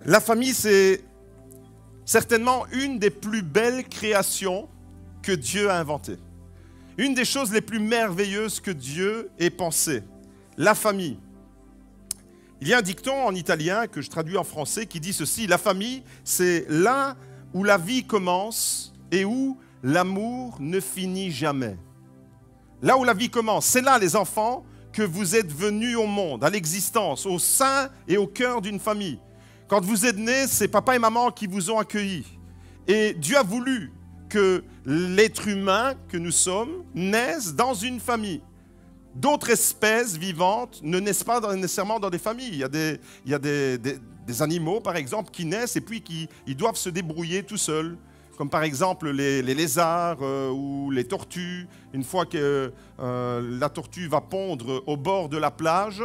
La famille, c'est certainement une des plus belles créations que Dieu a inventées. Une des choses les plus merveilleuses que Dieu ait pensées. La famille. Il y a un dicton en italien que je traduis en français qui dit ceci: la famille, c'est là où la vie commence et où l'amour ne finit jamais. Là où la vie commence, c'est là, les enfants, que vous êtes venus au monde, à l'existence, au sein et au cœur d'une famille. Quand vous êtes nés, c'est papa et maman qui vous ont accueillis. Et Dieu a voulu que l'être humain que nous sommes naisse dans une famille. D'autres espèces vivantes ne naissent pas nécessairement dans des familles. Il y a des animaux, par exemple, qui naissent et puis ils doivent se débrouiller tout seuls. Comme par exemple les lézards ou les tortues. Une fois que la tortue va pondre au bord de la plage,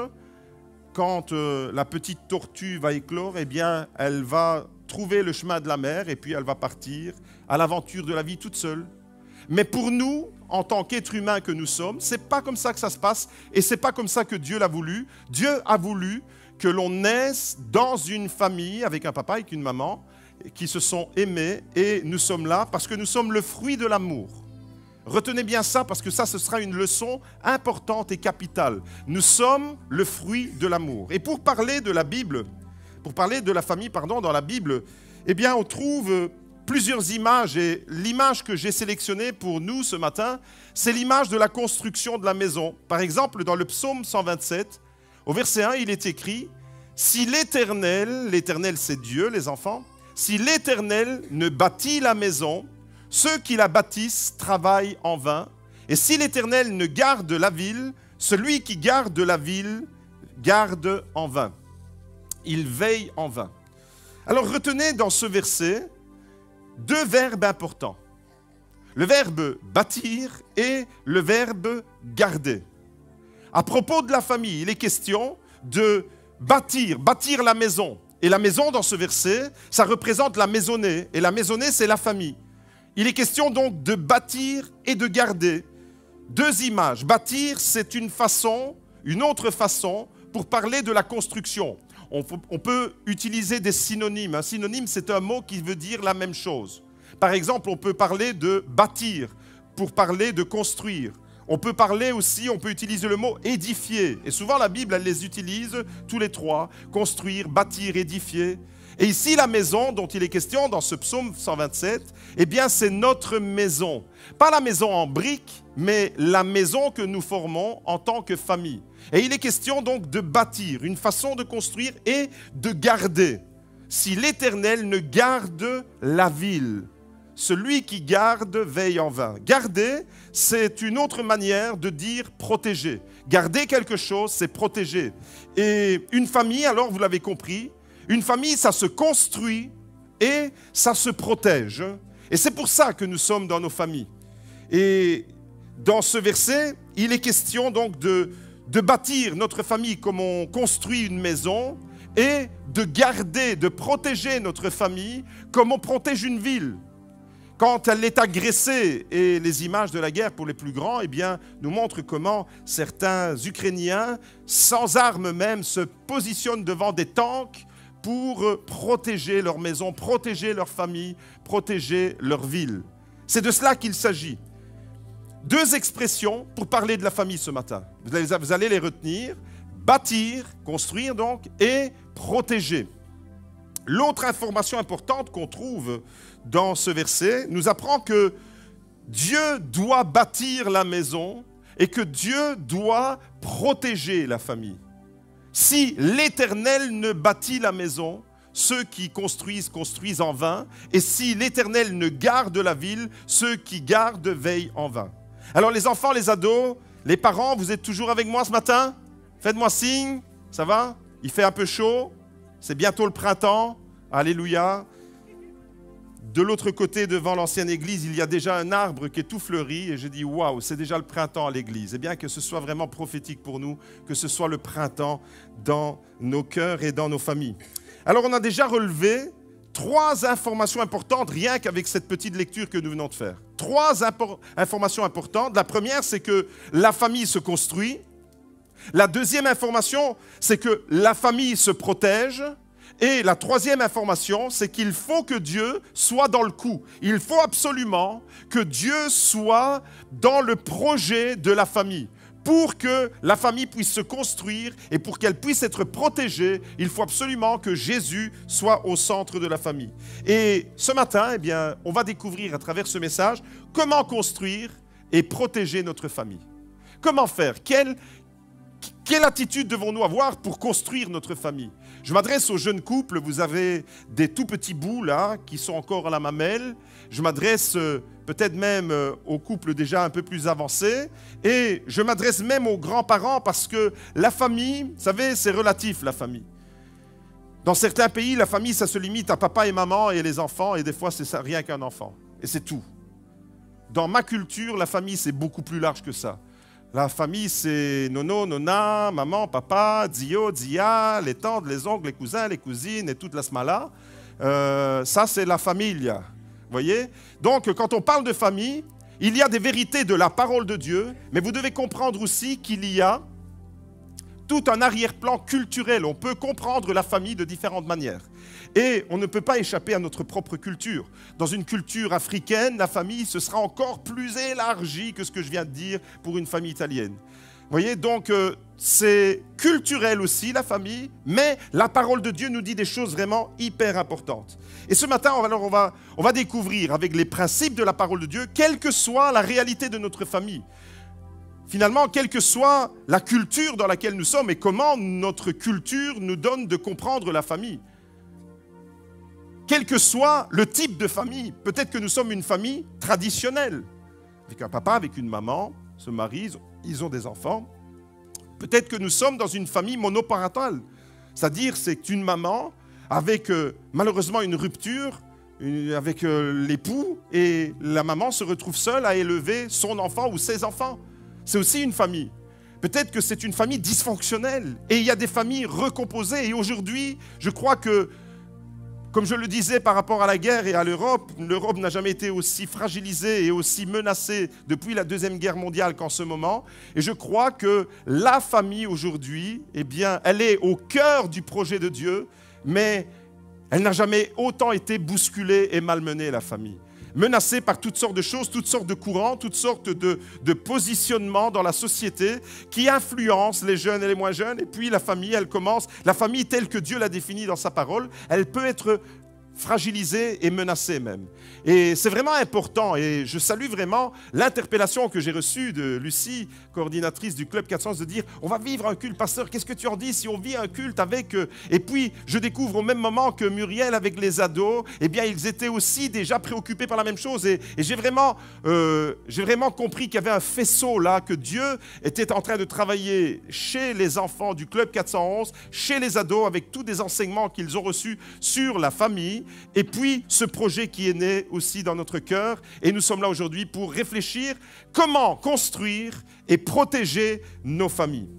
quand la petite tortue va éclore, eh bien, elle va trouver le chemin de la mer et puis elle va partir à l'aventure de la vie toute seule. Mais pour nous, en tant qu'êtres humains que nous sommes, ce n'est pas comme ça que ça se passe et ce n'est pas comme ça que Dieu l'a voulu. Dieu a voulu que l'on naisse dans une famille avec un papa et une maman qui se sont aimés et nous sommes là parce que nous sommes le fruit de l'amour. Retenez bien ça parce que ça, ce sera une leçon importante et capitale. Nous sommes le fruit de l'amour. Et pour parler de la Bible, pour parler de la famille, dans la Bible, eh bien, on trouve plusieurs images et l'image que j'ai sélectionnée pour nous ce matin, c'est l'image de la construction de la maison. Par exemple, dans le psaume 127, au verset 1, il est écrit « Si l'Éternel, l'Éternel c'est Dieu, les enfants, si l'Éternel ne bâtit la maison, ceux qui la bâtissent travaillent en vain. Et si l'Éternel ne garde la ville, celui qui garde la ville garde en vain. Il veille en vain. » Alors retenez dans ce verset deux verbes importants. Le verbe bâtir et le verbe garder. À propos de la famille, il est question de bâtir la maison. Et la maison, dans ce verset, ça représente la maisonnée. Et la maisonnée, c'est la famille. Il est question donc de bâtir et de garder. Deux images. Bâtir, c'est une autre façon pour parler de la construction. On peut utiliser des synonymes. Un synonyme, c'est un mot qui veut dire la même chose. Par exemple, on peut parler de bâtir pour parler de construire. On peut utiliser le mot édifier. Et souvent, la Bible, elle les utilise tous les trois. Construire, bâtir, édifier. Et ici, la maison dont il est question dans ce psaume 127, eh bien, c'est notre maison. Pas la maison en briques, mais la maison que nous formons en tant que famille. Et il est question donc de bâtir, une façon de construire et de garder. Si l'Éternel ne garde la ville, celui qui garde veille en vain. Garder, c'est une autre manière de dire protéger. Garder quelque chose, c'est protéger. Et une famille, alors vous l'avez compris, une famille, ça se construit et ça se protège. Et c'est pour ça que nous sommes dans nos familles. Et dans ce verset, il est question donc de bâtir notre famille comme on construit une maison et de garder, de protéger notre famille comme on protège une ville. Quand elle est agressée, et les images de la guerre pour les plus grands, eh bien, nous montrent comment certains Ukrainiens, sans armes même, se positionnent devant des tanks pour protéger leur maison, protéger leur famille, protéger leur ville. C'est de cela qu'il s'agit. Deux expressions pour parler de la famille ce matin. Vous allez les retenir. Bâtir, construire donc, et protéger. L'autre information importante qu'on trouve dans ce verset nous apprend que Dieu doit bâtir la maison et que Dieu doit protéger la famille. Si l'Éternel ne bâtit la maison, ceux qui construisent en vain. Et si l'Éternel ne garde la ville, ceux qui gardent veillent en vain. Alors les enfants, les ados, les parents, vous êtes toujours avec moi ce matin? Faites-moi signe, ça va? Il fait un peu chaud, c'est bientôt le printemps, alléluia. De l'autre côté, devant l'ancienne église, il y a déjà un arbre qui est tout fleuri et je dis waouh, c'est déjà le printemps à l'église. Eh bien, que ce soit vraiment prophétique pour nous, que ce soit le printemps dans nos cœurs et dans nos familles. Alors, on a déjà relevé 3 informations importantes rien qu'avec cette petite lecture que nous venons de faire. 3 informations importantes. La première, c'est que la famille se construit. La deuxième information, c'est que la famille se protège. Et la troisième information, c'est qu'il faut que Dieu soit dans le coup. Il faut absolument que Dieu soit dans le projet de la famille. Pour que la famille puisse se construire et pour qu'elle puisse être protégée, il faut absolument que Jésus soit au centre de la famille. Et ce matin, eh bien, on va découvrir à travers ce message comment construire et protéger notre famille. Comment faire? Quelle attitude devons-nous avoir pour construire notre famille? Je m'adresse aux jeunes couples, vous avez des tout petits bouts là qui sont encore à la mamelle. Je m'adresse peut-être même aux couples déjà un peu plus avancés. Et je m'adresse même aux grands-parents parce que la famille, vous savez, c'est relatif la famille. Dans certains pays, la famille, ça se limite à papa et maman et les enfants et des fois, c'est rien qu'un enfant. Et c'est tout. Dans ma culture, la famille, c'est beaucoup plus large que ça. La famille, c'est nono, nona, maman, papa, dio, dia, les tantes, les oncles, les cousins, les cousines et toute la smala. Ça, c'est la familia. Vous voyez? Donc, quand on parle de famille, il y a des vérités de la parole de Dieu, mais vous devez comprendre aussi qu'il y a tout un arrière-plan culturel. On peut comprendre la famille de différentes manières. Et on ne peut pas échapper à notre propre culture. Dans une culture africaine, la famille, ce sera encore plus élargi que ce que je viens de dire pour une famille italienne. Vous voyez, donc c'est culturel aussi, la famille, mais la parole de Dieu nous dit des choses vraiment hyper importantes. Et ce matin, on va découvrir avec les principes de la parole de Dieu, quelle que soit la réalité de notre famille. Finalement, quelle que soit la culture dans laquelle nous sommes et comment notre culture nous donne de comprendre la famille. Quel que soit le type de famille, peut-être que nous sommes une famille traditionnelle, avec un papa, avec une maman, se marient, ils ont des enfants. Peut-être que nous sommes dans une famille monoparentale, c'est-à-dire c'est une maman avec malheureusement une rupture avec l'époux et la maman se retrouve seule à élever son enfant ou ses enfants. C'est aussi une famille. Peut-être que c'est une famille dysfonctionnelle et il y a des familles recomposées. Et aujourd'hui, je crois que, comme je le disais par rapport à la guerre et à l'Europe, l'Europe n'a jamais été aussi fragilisée et aussi menacée depuis la Deuxième Guerre mondiale qu'en ce moment. Et je crois que la famille aujourd'hui, eh bien, elle est au cœur du projet de Dieu, mais elle n'a jamais autant été bousculée et malmenée, la famille. Menacée par toutes sortes de choses, toutes sortes de courants, toutes sortes de positionnements dans la société qui influencent les jeunes et les moins jeunes. Et puis la famille, la famille telle que Dieu l'a définie dans sa parole, elle peut être fragilisée et menacée même. Et c'est vraiment important et je salue vraiment l'interpellation que j'ai reçue de Lucie, coordinatrice du Club 400, de dire on va vivre un culte. Pasteur, qu'est-ce que tu en dis si on vit un culte avec... Et puis je découvre au même moment que Muriel avec les ados, eh bien ils étaient aussi déjà préoccupés par la même chose et j'ai vraiment compris qu'il y avait un faisceau là, que Dieu était en train de travailler chez les enfants du Club 411, chez les ados avec tous des enseignements qu'ils ont reçus sur la famille. Et puis, ce projet qui est né aussi dans notre cœur. Et nous sommes là aujourd'hui pour réfléchir comment construire et protéger nos familles.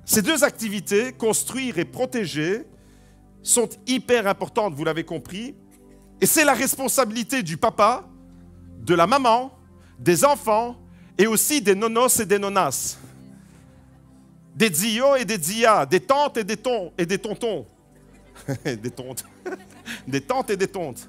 Ces deux activités, construire et protéger, sont hyper importantes, vous l'avez compris. Et c'est la responsabilité du papa, de la maman, des enfants et aussi des nonos et des nonas. Des zios et des zias, des tantes et des tontons. Des tontes. Des tantes et des tontes.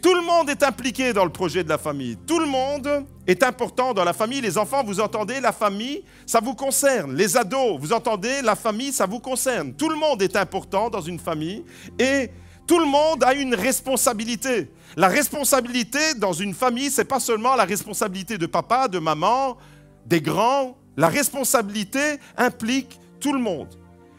Tout le monde est impliqué dans le projet de la famille. Tout le monde est important dans la famille. Les enfants, vous entendez, la famille, ça vous concerne. Les ados, vous entendez, la famille, ça vous concerne. Tout le monde est important dans une famille et tout le monde a une responsabilité. La responsabilité dans une famille, ce n'est pas seulement la responsabilité de papa, de maman, des grands. La responsabilité implique tout le monde.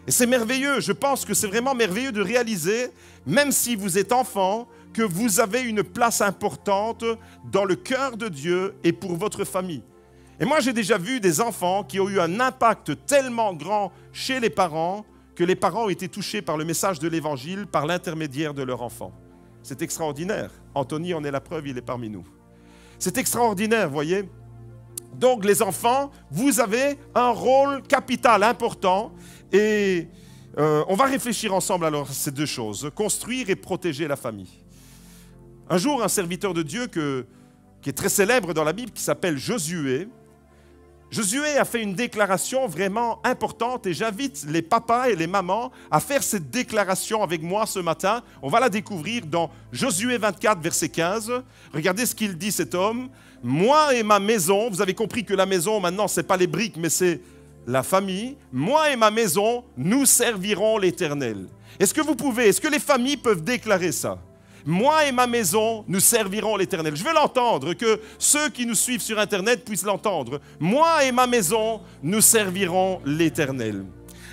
Et c'est merveilleux, je pense que c'est vraiment merveilleux de réaliser, même si vous êtes enfant, que vous avez une place importante dans le cœur de Dieu et pour votre famille. Et moi, j'ai déjà vu des enfants qui ont eu un impact tellement grand chez les parents que les parents ont été touchés par le message de l'Évangile par l'intermédiaire de leur enfant. C'est extraordinaire. Anthony en est la preuve, il est parmi nous. C'est extraordinaire, voyez. Donc les enfants, vous avez un rôle capital, important. Et on va réfléchir ensemble alors à ces deux choses, construire et protéger la famille. Un jour, un serviteur de Dieu qui est très célèbre dans la Bible, qui s'appelle Josué, Josué a fait une déclaration vraiment importante et j'invite les papas et les mamans à faire cette déclaration avec moi ce matin. On va la découvrir dans Josué 24, verset 15. Regardez ce qu'il dit cet homme. « Moi et ma maison », vous avez compris que la maison maintenant, ce n'est pas les briques, mais c'est la famille. « Moi et ma maison, nous servirons l'Éternel. » Est-ce que les familles peuvent déclarer ça? Moi et ma maison, nous servirons l'Éternel. Je veux l'entendre, que ceux qui nous suivent sur Internet puissent l'entendre. Moi et ma maison, nous servirons l'Éternel.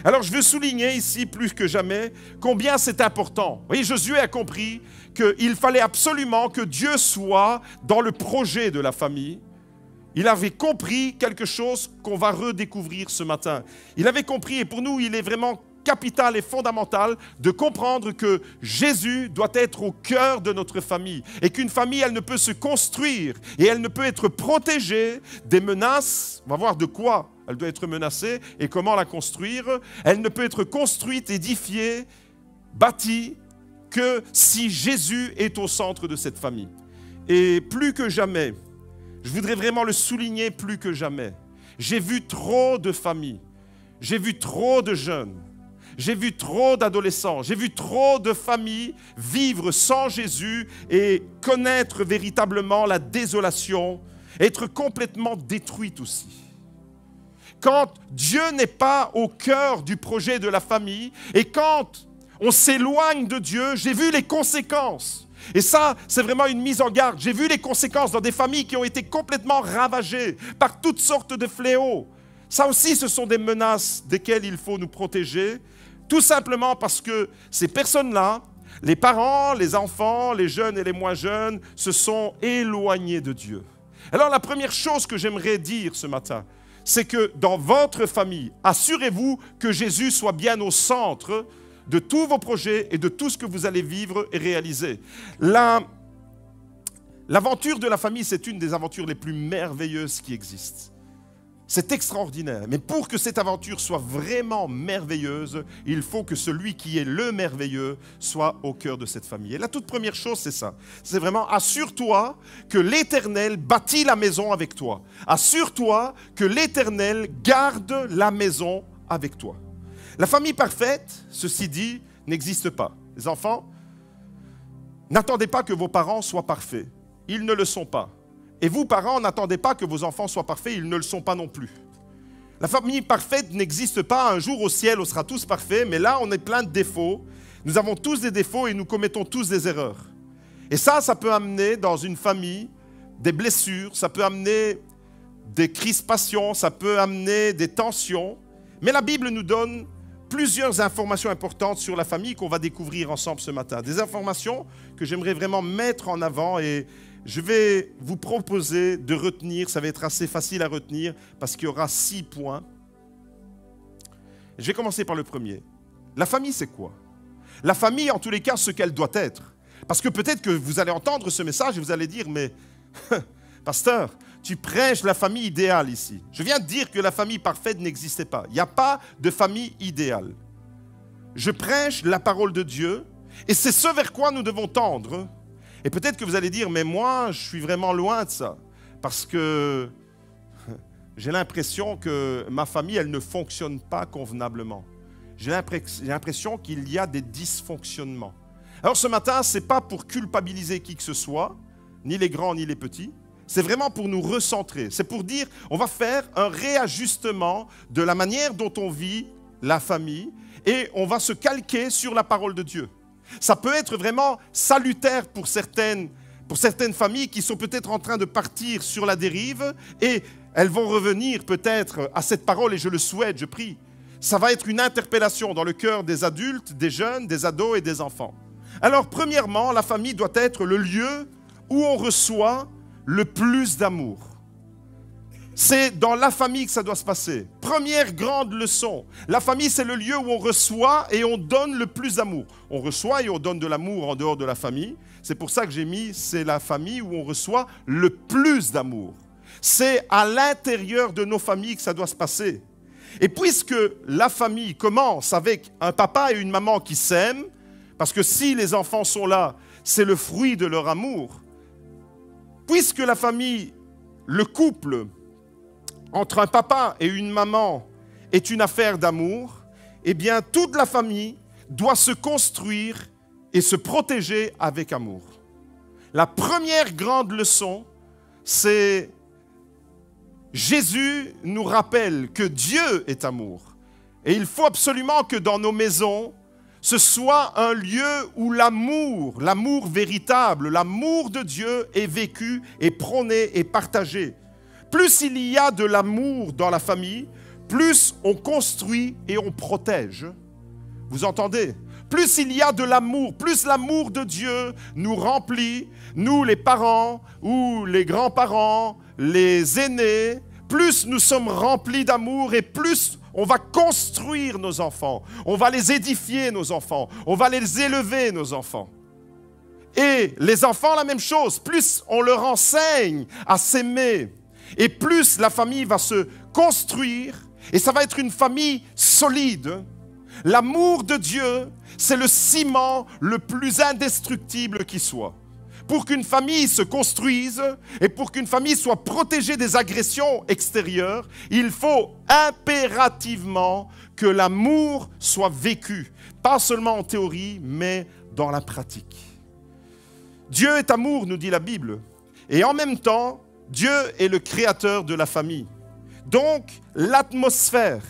Alors je veux souligner ici plus que jamais combien c'est important. Vous voyez, Josué a compris qu'il fallait absolument que Dieu soit dans le projet de la famille. Il avait compris quelque chose qu'on va redécouvrir ce matin. Il avait compris, et pour nous, il est vraiment capital et fondamental de comprendre que Jésus doit être au cœur de notre famille et qu'une famille, elle ne peut se construire et elle ne peut être protégée des menaces. On va voir de quoi elle doit être menacée et comment la construire. Elle ne peut être construite, édifiée, bâtie que si Jésus est au centre de cette famille. Et plus que jamais, je voudrais vraiment le souligner plus que jamais, j'ai vu trop de familles, j'ai vu trop de jeunes, j'ai vu trop d'adolescents, j'ai vu trop de familles vivre sans Jésus et connaître véritablement la désolation, être complètement détruites aussi. Quand Dieu n'est pas au cœur du projet de la famille et quand on s'éloigne de Dieu, j'ai vu les conséquences. Et ça, c'est vraiment une mise en garde. J'ai vu les conséquences dans des familles qui ont été complètement ravagées par toutes sortes de fléaux. Ça aussi, ce sont des menaces desquelles il faut nous protéger. Tout simplement parce que ces personnes-là, les parents, les enfants, les jeunes et les moins jeunes, se sont éloignés de Dieu. Alors la première chose que j'aimerais dire ce matin, c'est que dans votre famille, assurez-vous que Jésus soit bien au centre de tous vos projets et de tout ce que vous allez vivre et réaliser. L'aventure de la famille, c'est une des aventures les plus merveilleuses qui existent. C'est extraordinaire. Mais pour que cette aventure soit vraiment merveilleuse, il faut que celui qui est le merveilleux soit au cœur de cette famille. Et la toute première chose, c'est ça. C'est vraiment assure-toi que l'Éternel bâtit la maison avec toi. Assure-toi que l'Éternel garde la maison avec toi. La famille parfaite, ceci dit, n'existe pas. Les enfants, n'attendez pas que vos parents soient parfaits. Ils ne le sont pas. Et vous, parents, n'attendez pas que vos enfants soient parfaits, ils ne le sont pas non plus. La famille parfaite n'existe pas. Un jour au ciel, on sera tous parfaits, mais là, on est plein de défauts. Nous avons tous des défauts et nous commettons tous des erreurs. Et ça peut amener dans une famille des blessures, ça peut amener des crispations, ça peut amener des tensions. Mais la Bible nous donne plusieurs informations importantes sur la famille qu'on va découvrir ensemble ce matin. Des informations que j'aimerais vraiment mettre en avant et je vais vous proposer de retenir, ça va être assez facile à retenir parce qu'il y aura 6 points. Je vais commencer par le premier. La famille, c'est quoi? La famille, en tous les cas, ce qu'elle doit être. Parce que peut-être que vous allez entendre ce message et vous allez dire, mais pasteur, tu prêches la famille idéale ici. Je viens de dire que la famille parfaite n'existait pas. Il n'y a pas de famille idéale. Je prêche la parole de Dieu et c'est ce vers quoi nous devons tendre. Et peut-être que vous allez dire, mais moi, je suis vraiment loin de ça. Parce que j'ai l'impression que ma famille, elle ne fonctionne pas convenablement. J'ai l'impression qu'il y a des dysfonctionnements. Alors ce matin, ce n'est pas pour culpabiliser qui que ce soit, ni les grands, ni les petits. C'est vraiment pour nous recentrer. C'est pour dire, on va faire un réajustement de la manière dont on vit la famille et on va se calquer sur la parole de Dieu. Ça peut être vraiment salutaire pour certaines familles qui sont peut-être en train de partir sur la dérive et elles vont revenir peut-être à cette parole et je le souhaite, je prie. Ça va être une interpellation dans le cœur des adultes, des jeunes, des ados et des enfants. Alors premièrement, la famille doit être le lieu où on reçoit le plus d'amour. C'est dans la famille que ça doit se passer. Première grande leçon. La famille, c'est le lieu où on reçoit et on donne le plus d'amour. On reçoit et on donne de l'amour en dehors de la famille. C'est pour ça que j'ai mis, c'est la famille où on reçoit le plus d'amour. C'est à l'intérieur de nos familles que ça doit se passer. Et puisque la famille commence avec un papa et une maman qui s'aiment, parce que si les enfants sont là, c'est le fruit de leur amour. Puisque la famille, le couple, entre un papa et une maman est une affaire d'amour, eh bien, toute la famille doit se construire et se protéger avec amour. La première grande leçon, c'est Jésus nous rappelle que Dieu est amour. Et il faut absolument que dans nos maisons, ce soit un lieu où l'amour véritable, l'amour de Dieu est vécu et prôné et partagé. Plus il y a de l'amour dans la famille, plus on construit et on protège. Vous entendez? Plus il y a de l'amour, plus l'amour de Dieu nous remplit, nous les parents ou les grands-parents, les aînés, plus nous sommes remplis d'amour et plus on va construire nos enfants, on va les édifier nos enfants, on va les élever nos enfants. Et les enfants, la même chose, plus on leur enseigne à s'aimer et plus la famille va se construire et ça va être une famille solide. L'amour de Dieu, c'est le ciment le plus indestructible qui soit. Pour qu'une famille se construise et pour qu'une famille soit protégée des agressions extérieures, il faut impérativement que l'amour soit vécu, pas seulement en théorie, mais dans la pratique. Dieu est amour, nous dit la Bible, et en même temps, Dieu est le créateur de la famille. Donc, l'atmosphère,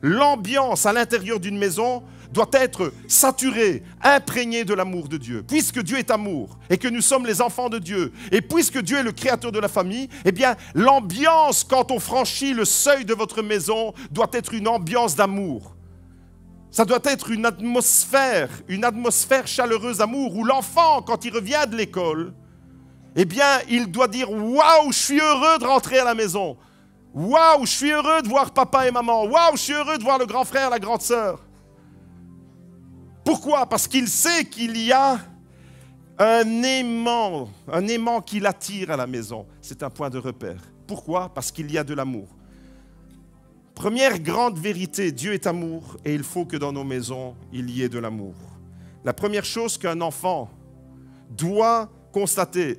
l'ambiance à l'intérieur d'une maison doit être saturée, imprégnée de l'amour de Dieu. Puisque Dieu est amour et que nous sommes les enfants de Dieu, et puisque Dieu est le créateur de la famille, eh bien, l'ambiance, quand on franchit le seuil de votre maison, doit être une ambiance d'amour. Ça doit être une atmosphère chaleureuse d'amour, où l'enfant, quand il revient de l'école, eh bien, il doit dire « Waouh, je suis heureux de rentrer à la maison !» Waouh, je suis heureux de voir papa et maman. Waouh, je suis heureux de voir le grand frère, la grande sœur. Pourquoi? Parce qu'il sait qu'il y a un aimant qui l'attire à la maison. C'est un point de repère. Pourquoi? Parce qu'il y a de l'amour. Première grande vérité, Dieu est amour et il faut que dans nos maisons, il y ait de l'amour. La première chose qu'un enfant doit constater,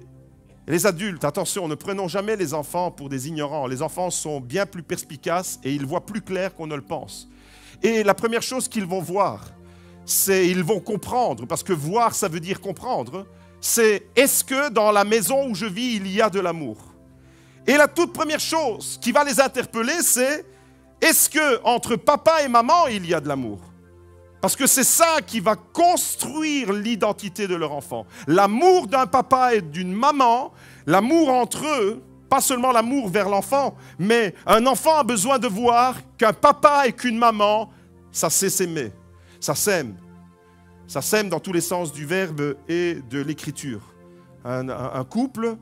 les adultes, attention, ne prenons jamais les enfants pour des ignorants. Les enfants sont bien plus perspicaces et ils voient plus clair qu'on ne le pense. Et la première chose qu'ils vont voir, c'est ils vont comprendre, parce que voir, ça veut dire comprendre, c'est est-ce que dans la maison où je vis, il y a de l'amour? Et la toute première chose qui va les interpeller, c'est est-ce que entre papa et maman, il y a de l'amour? Parce que c'est ça qui va construire l'identité de leur enfant. L'amour d'un papa et d'une maman, l'amour entre eux, pas seulement l'amour vers l'enfant, mais un enfant a besoin de voir qu'un papa et qu'une maman, ça sait s'aimer, ça s'aime. Ça s'aime dans tous les sens du verbe et de l'écriture. Un couple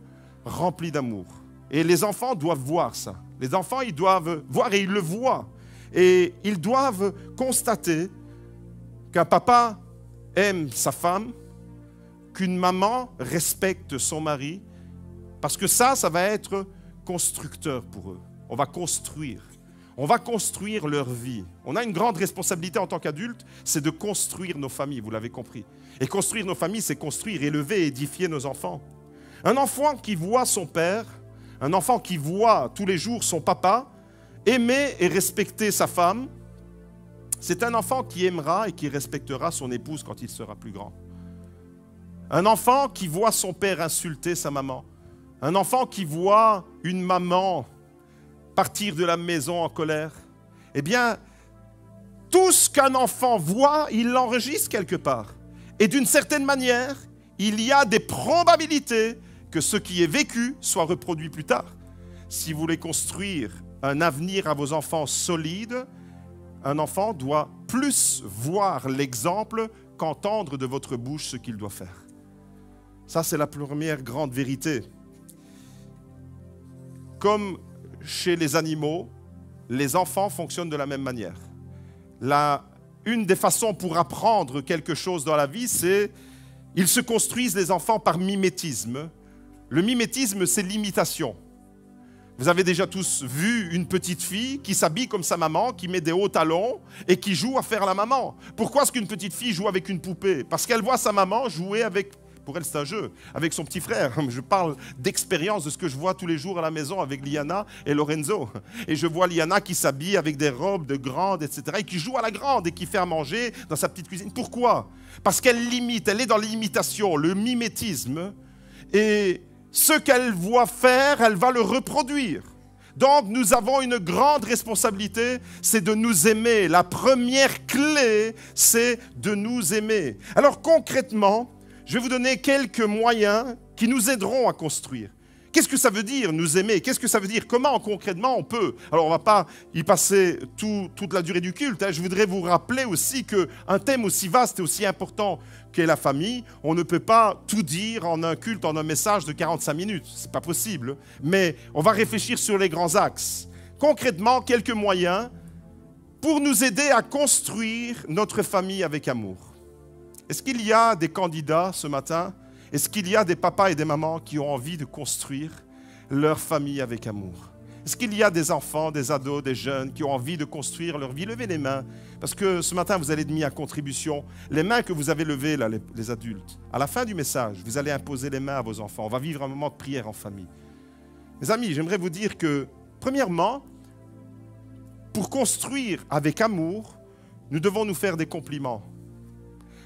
rempli d'amour. Et les enfants doivent voir ça. Les enfants, ils doivent voir et ils le voient. Et ils doivent constater qu'un papa aime sa femme, qu'une maman respecte son mari, parce que ça va être constructeur pour eux. On va construire leur vie. On a une grande responsabilité en tant qu'adultes, c'est de construire nos familles, vous l'avez compris. Et construire nos familles, c'est construire, élever, édifier nos enfants. Un enfant qui voit son père, un enfant qui voit tous les jours son papa, aimer et respecter sa femme, c'est un enfant qui aimera et qui respectera son épouse quand il sera plus grand. Un enfant qui voit son père insulter sa maman. Un enfant qui voit une maman partir de la maison en colère. Eh bien, tout ce qu'un enfant voit, il l'enregistre quelque part. Et d'une certaine manière, il y a des probabilités que ce qui est vécu soit reproduit plus tard. Si vous voulez construire un avenir à vos enfants solide, un enfant doit plus voir l'exemple qu'entendre de votre bouche ce qu'il doit faire. Ça, c'est la première grande vérité. Comme chez les animaux, les enfants fonctionnent de la même manière. Une des façons pour apprendre quelque chose dans la vie, c'est ils se construisent, les enfants, par mimétisme. Le mimétisme, c'est l'imitation. Vous avez déjà tous vu une petite fille qui s'habille comme sa maman, qui met des hauts talons et qui joue à faire la maman. Pourquoi est-ce qu'une petite fille joue avec une poupée? Parce qu'elle voit sa maman jouer avec... Pour elle, c'est un jeu. Avec son petit frère, je parle d'expérience, de ce que je vois tous les jours à la maison avec Liana et Lorenzo. Et je vois Liana qui s'habille avec des robes de grande, etc. Et qui joue à la grande et qui fait à manger dans sa petite cuisine. Pourquoi? Parce qu'elle limite, elle est dans l'imitation, le mimétisme. Et ce qu'elle voit faire, elle va le reproduire. Donc nous avons une grande responsabilité, c'est de nous aimer. La première clé, c'est de nous aimer. Alors concrètement, je vais vous donner quelques moyens qui nous aideront à construire. Qu'est-ce que ça veut dire nous aimer? Qu'est-ce que ça veut dire? Comment concrètement on peut? Alors on ne va pas y passer toute la durée du culte. Je voudrais vous rappeler aussi qu'un thème aussi vaste et aussi important qu'est la famille, on ne peut pas tout dire en un culte, en un message de 45 minutes. Ce n'est pas possible. Mais on va réfléchir sur les grands axes. Concrètement, quelques moyens pour nous aider à construire notre famille avec amour. Est-ce qu'il y a des candidats ce matin? Est-ce qu'il y a des papas et des mamans qui ont envie de construire leur famille avec amour? Est-ce qu'il y a des enfants, des ados, des jeunes qui ont envie de construire leur vie? Levez les mains, parce que ce matin, vous allez être mis à contribution. Les mains que vous avez levées, là, les adultes, à la fin du message, vous allez imposer les mains à vos enfants. On va vivre un moment de prière en famille. Mes amis, j'aimerais vous dire que, premièrement, pour construire avec amour, nous devons nous faire des compliments.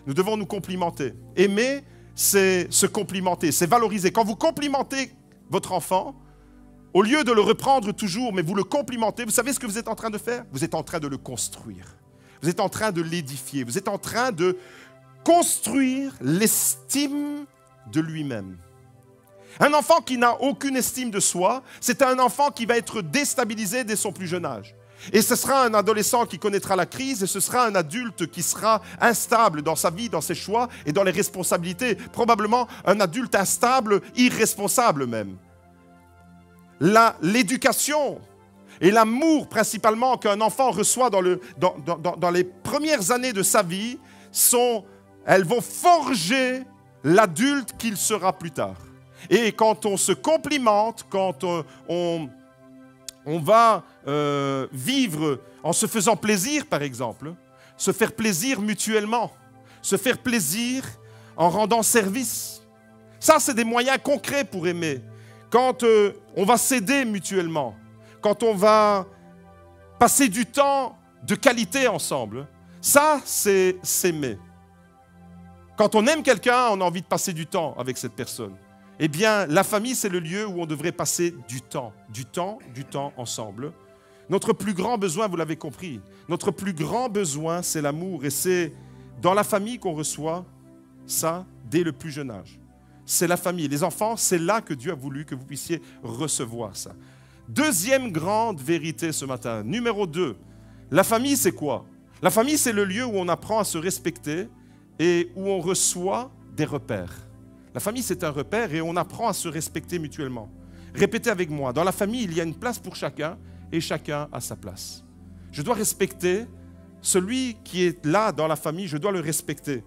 Nous devons nous complimenter. Aimer, c'est se complimenter, c'est valoriser. Quand vous complimentez votre enfant, au lieu de le reprendre toujours, mais vous le complimentez, vous savez ce que vous êtes en train de faire? Vous êtes en train de le construire. Vous êtes en train de l'édifier. Vous êtes en train de construire l'estime de lui-même. Un enfant qui n'a aucune estime de soi, c'est un enfant qui va être déstabilisé dès son plus jeune âge. Et ce sera un adolescent qui connaîtra la crise et ce sera un adulte qui sera instable dans sa vie, dans ses choix et dans les responsabilités. Probablement un adulte instable, irresponsable même. L'éducation et l'amour principalement qu'un enfant reçoit dans les premières années de sa vie, elles vont forger l'adulte qu'il sera plus tard. Et quand on se complimente, quand on va vivre en se faisant plaisir, par exemple, se faire plaisir mutuellement, se faire plaisir en rendant service. Ça, c'est des moyens concrets pour aimer. Quand on va s'aider mutuellement, quand on va passer du temps de qualité ensemble, ça, c'est s'aimer. Quand on aime quelqu'un, on a envie de passer du temps avec cette personne. Eh bien, la famille, c'est le lieu où on devrait passer du temps ensemble. Notre plus grand besoin, vous l'avez compris, notre plus grand besoin, c'est l'amour. Et c'est dans la famille qu'on reçoit ça dès le plus jeune âge. C'est la famille. Les enfants, c'est là que Dieu a voulu que vous puissiez recevoir ça. Deuxième grande vérité ce matin, numéro 2. La famille, c'est quoi? La famille, c'est le lieu où on apprend à se respecter et où on reçoit des repères. La famille, c'est un repère et on apprend à se respecter mutuellement. Répétez avec moi, dans la famille, il y a une place pour chacun et chacun a sa place. Je dois respecter celui qui est là dans la famille, je dois le respecter.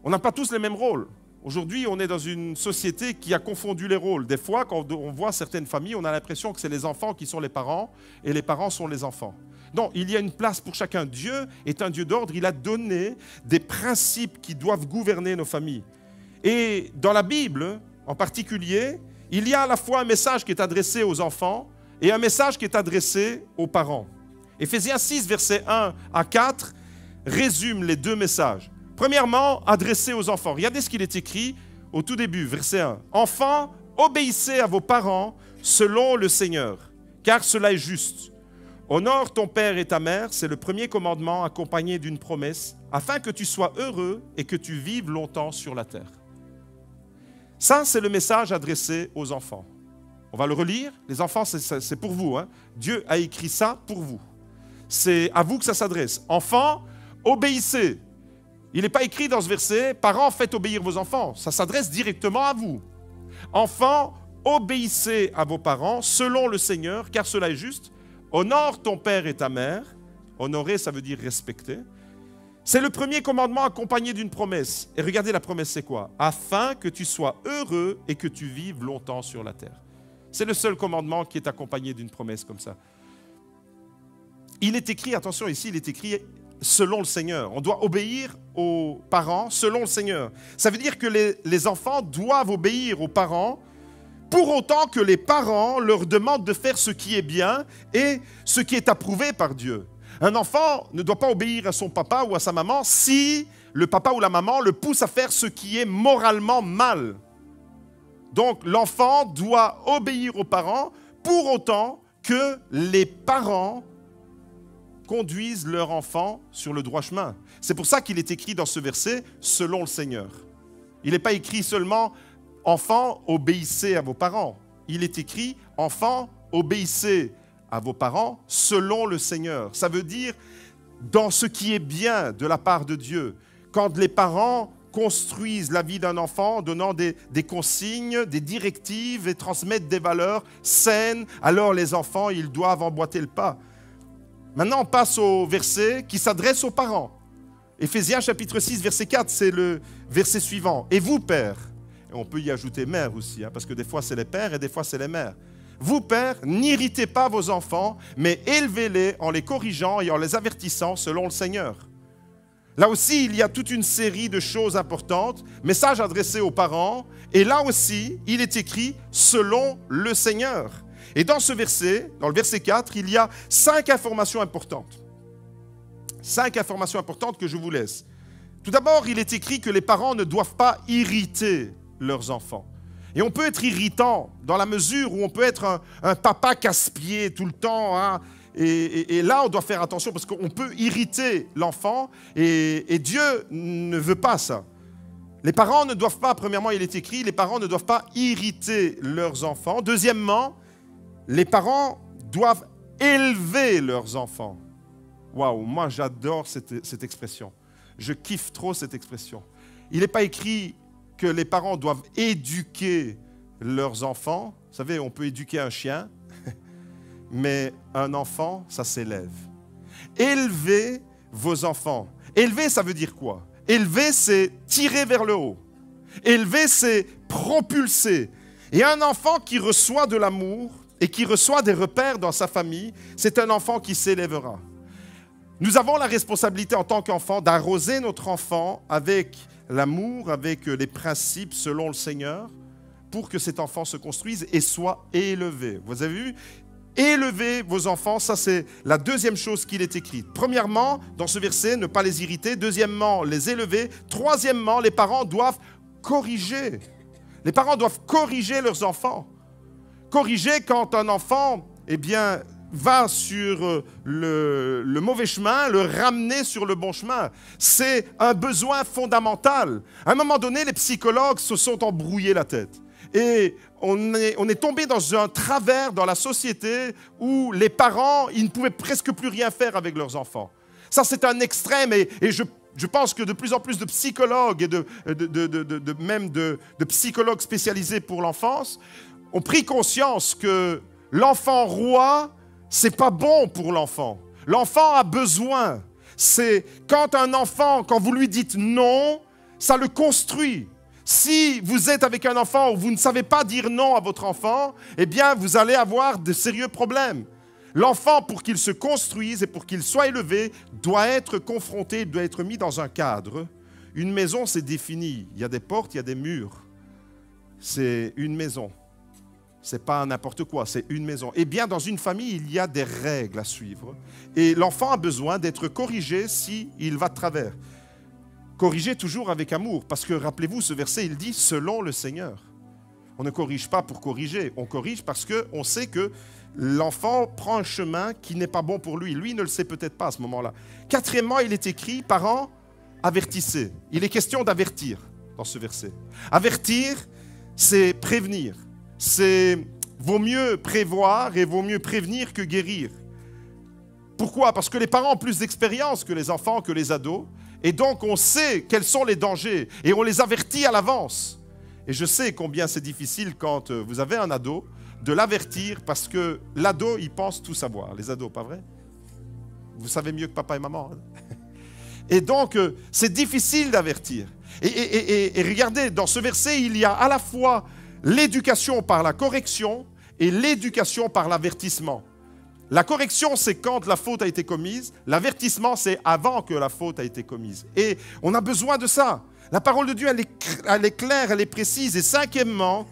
On n'a pas tous les mêmes rôles. Aujourd'hui, on est dans une société qui a confondu les rôles. Des fois, quand on voit certaines familles, on a l'impression que c'est les enfants qui sont les parents et les parents sont les enfants. Non, il y a une place pour chacun. Dieu est un Dieu d'ordre. Il a donné des principes qui doivent gouverner nos familles. Et dans la Bible, en particulier, il y a à la fois un message qui est adressé aux enfants et un message qui est adressé aux parents. Éphésiens 6, versets 1 à 4, résume les deux messages. Premièrement, adressé aux enfants. Regardez ce qu'il est écrit au tout début, verset 1. « Enfants, obéissez à vos parents selon le Seigneur, car cela est juste. Honore ton père et ta mère, c'est le premier commandement accompagné d'une promesse, afin que tu sois heureux et que tu vives longtemps sur la terre. » Ça, c'est le message adressé aux enfants. On va le relire. Les enfants, c'est pour vous. Hein. Dieu a écrit ça pour vous. C'est à vous que ça s'adresse. Enfants, obéissez. Il n'est pas écrit dans ce verset, parents, faites obéir vos enfants. Ça s'adresse directement à vous. Enfants, obéissez à vos parents selon le Seigneur, car cela est juste. Honore ton père et ta mère. Honorer, ça veut dire respecter. C'est le premier commandement accompagné d'une promesse. Et regardez, la promesse, c'est quoi? Afin que tu sois heureux et que tu vives longtemps sur la terre. C'est le seul commandement qui est accompagné d'une promesse comme ça. Il est écrit, attention ici, il est écrit selon le Seigneur. On doit obéir aux parents selon le Seigneur. Ça veut dire que les enfants doivent obéir aux parents pour autant que les parents leur demandent de faire ce qui est bien et ce qui est approuvé par Dieu. Un enfant ne doit pas obéir à son papa ou à sa maman si le papa ou la maman le pousse à faire ce qui est moralement mal. Donc l'enfant doit obéir aux parents pour autant que les parents conduisent leur enfant sur le droit chemin. C'est pour ça qu'il est écrit dans ce verset « selon le Seigneur ». Il n'est pas écrit seulement « enfants, obéissez à vos parents ». Il est écrit « enfants, obéissez à vos parents selon le Seigneur ». Ça veut dire dans ce qui est bien de la part de Dieu. Quand les parents construisent la vie d'un enfant, donnant des consignes, des directives et transmettent des valeurs saines, alors les enfants, ils doivent emboîter le pas. Maintenant, on passe au verset qui s'adresse aux parents. Éphésiens chapitre 6, verset 4, c'est le verset suivant. « Et vous, pères » et on peut y ajouter « mères » aussi, parce que des fois c'est les pères et des fois c'est les mères. « Vous, pères, n'irritez pas vos enfants, mais élevez-les en les corrigeant et en les avertissant selon le Seigneur. » Là aussi, il y a toute une série de choses importantes, message adressé aux parents, et là aussi, il est écrit « selon le Seigneur ». Et dans ce verset, dans le verset 4, il y a 5 informations importantes. 5 informations importantes que je vous laisse. Tout d'abord, il est écrit que les parents ne doivent pas irriter leurs enfants. Et on peut être irritant dans la mesure où on peut être un papa casse-pied tout le temps, hein. Et là, on doit faire attention parce qu'on peut irriter l'enfant et Dieu ne veut pas ça. Les parents ne doivent pas, premièrement, il est écrit, les parents ne doivent pas irriter leurs enfants. Deuxièmement, les parents doivent élever leurs enfants. Waouh, moi j'adore cette expression. Je kiffe trop cette expression. Il n'est pas écrit que les parents doivent éduquer leurs enfants. Vous savez, on peut éduquer un chien, mais un enfant, ça s'élève. Élevez vos enfants. Élever, ça veut dire quoi? Élever, c'est tirer vers le haut. Élever, c'est propulser. Et un enfant qui reçoit de l'amour et qui reçoit des repères dans sa famille, c'est un enfant qui s'élèvera. Nous avons la responsabilité en tant qu'enfant d'arroser notre enfant avec l'amour, avec les principes selon le Seigneur, pour que cet enfant se construise et soit élevé. Vous avez vu? Élevez vos enfants, ça c'est la deuxième chose qu'il est écrite. Premièrement, dans ce verset, ne pas les irriter. Deuxièmement, les élever. Troisièmement, les parents doivent corriger. Les parents doivent corriger leurs enfants. Corriger quand un enfant, va sur le mauvais chemin, le ramener sur le bon chemin. C'est un besoin fondamental. À un moment donné, les psychologues se sont embrouillés la tête. Et on est tombé dans un travers dans la société où les parents, ils ne pouvaient presque plus rien faire avec leurs enfants. Ça, c'est un extrême et je pense que de plus en plus de psychologues et même de psychologues spécialisés pour l'enfance ont pris conscience que l'enfant roi, c'est pas bon pour l'enfant. L'enfant a besoin. C'est quand un enfant, quand vous lui dites non, ça le construit. Si vous êtes avec un enfant où vous ne savez pas dire non à votre enfant, vous allez avoir de sérieux problèmes. L'enfant, pour qu'il se construise et pour qu'il soit élevé, doit être confronté, doit être mis dans un cadre. Une maison, c'est défini. Il y a des portes, il y a des murs. C'est une maison. Ce n'est pas n'importe quoi, c'est une maison. Et bien, dans une famille, il y a des règles à suivre. Et l'enfant a besoin d'être corrigé s'il va de travers. Corriger toujours avec amour, parce que rappelez-vous, ce verset, il dit « selon le Seigneur ». On ne corrige pas pour corriger, on corrige parce qu'on sait que l'enfant prend un chemin qui n'est pas bon pour lui. Lui ne le sait peut-être pas à ce moment-là. Quatrièmement, il est écrit « parents, avertissez ». Il est question d'avertir dans ce verset. Avertir, c'est prévenir. C'est vaut mieux prévoir et vaut mieux prévenir que guérir. Pourquoi? Parce que les parents ont plus d'expérience que les enfants, que les ados. Et donc, on sait quels sont les dangers et on les avertit à l'avance. Et je sais combien c'est difficile quand vous avez un ado de l'avertir parce que l'ado, il pense tout savoir. Les ados, pas vrai? Vous savez mieux que papa et maman. Hein? Et donc, c'est difficile d'avertir. Et regardez, dans ce verset, il y a à la fois l'éducation par la correction et l'éducation par l'avertissement. La correction, c'est quand la faute a été commise. L'avertissement, c'est avant que la faute a été commise. Et on a besoin de ça. La parole de Dieu, elle est claire, elle est précise. Et cinquièmement,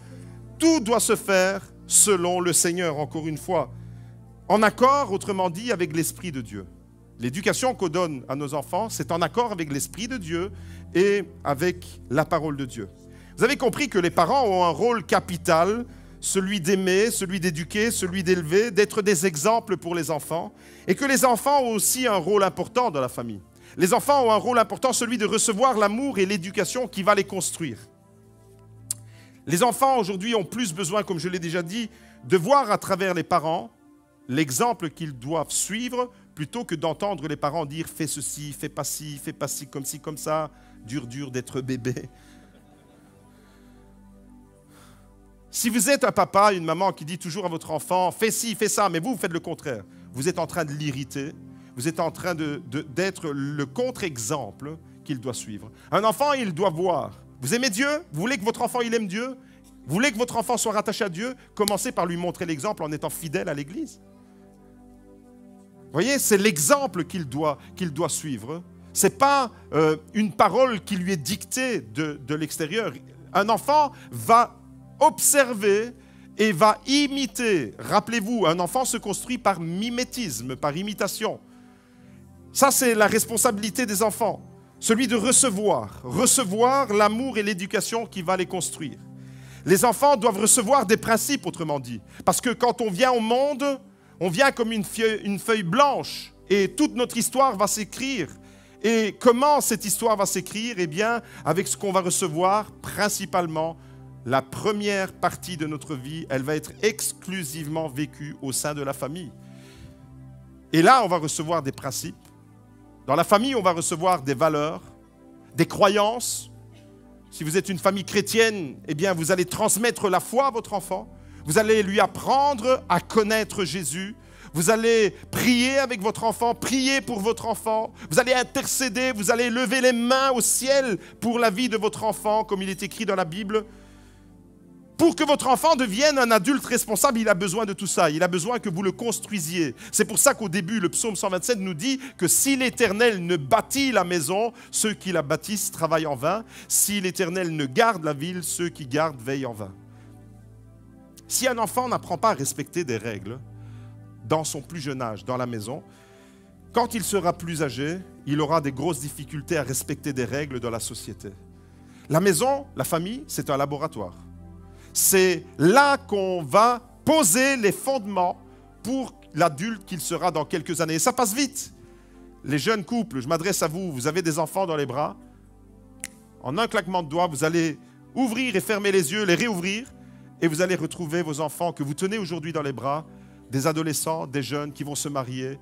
tout doit se faire selon le Seigneur, encore une fois. En accord, autrement dit, avec l'Esprit de Dieu. L'éducation qu'on donne à nos enfants, c'est en accord avec l'Esprit de Dieu et avec la parole de Dieu. Vous avez compris que les parents ont un rôle capital, celui d'aimer, celui d'éduquer, celui d'élever, d'être des exemples pour les enfants, et que les enfants ont aussi un rôle important dans la famille. Les enfants ont un rôle important, celui de recevoir l'amour et l'éducation qui va les construire. Les enfants aujourd'hui ont plus besoin, comme je l'ai déjà dit, de voir à travers les parents l'exemple qu'ils doivent suivre, plutôt que d'entendre les parents dire « fais ceci, fais pas ci, comme ci, comme ça, dur d'être bébé ». Si vous êtes un papa, une maman qui dit toujours à votre enfant « fais ci, fais ça », mais vous faites le contraire, vous êtes en train de l'irriter, vous êtes en train d'être le contre-exemple qu'il doit suivre. Un enfant, il doit voir. Vous aimez Dieu? Vous voulez que votre enfant, il aime Dieu? Vous voulez que votre enfant soit rattaché à Dieu? Commencez par lui montrer l'exemple en étant fidèle à l'Église. Vous voyez, c'est l'exemple qu'il doit suivre. Ce n'est pas une parole qui lui est dictée de l'extérieur. Un enfant va observer et va imiter. Rappelez-vous, un enfant se construit par mimétisme, par imitation. Ça, c'est la responsabilité des enfants. Celui de recevoir l'amour et l'éducation qui va les construire. Les enfants doivent recevoir des principes, autrement dit. Parce que quand on vient au monde, on vient comme une feuille blanche et toute notre histoire va s'écrire. Et comment cette histoire va s'écrire? Eh bien, avec ce qu'on va recevoir, principalement, la première partie de notre vie, elle va être exclusivement vécue au sein de la famille. Et là, on va recevoir des principes. Dans la famille, on va recevoir des valeurs, des croyances. Si vous êtes une famille chrétienne, eh bien, vous allez transmettre la foi à votre enfant. Vous allez lui apprendre à connaître Jésus. Vous allez prier avec votre enfant, prier pour votre enfant. Vous allez intercéder, vous allez lever les mains au ciel pour la vie de votre enfant, comme il est écrit dans la Bible. Pour que votre enfant devienne un adulte responsable, il a besoin de tout ça. Il a besoin que vous le construisiez. C'est pour ça qu'au début, le psaume 127 nous dit que si l'Éternel ne bâtit la maison, ceux qui la bâtissent travaillent en vain. Si l'Éternel ne garde la ville, ceux qui gardent veillent en vain. Si un enfant n'apprend pas à respecter des règles dans son plus jeune âge, dans la maison, quand il sera plus âgé, il aura des grosses difficultés à respecter des règles dans la société. La maison, la famille, c'est un laboratoire. C'est là qu'on va poser les fondements pour l'adulte qu'il sera dans quelques années. Et ça passe vite. Les jeunes couples, je m'adresse à vous, vous avez des enfants dans les bras. En un claquement de doigts, vous allez ouvrir et fermer les yeux, les réouvrir, et vous allez retrouver vos enfants que vous tenez aujourd'hui dans les bras, des adolescents, des jeunes qui vont se marier.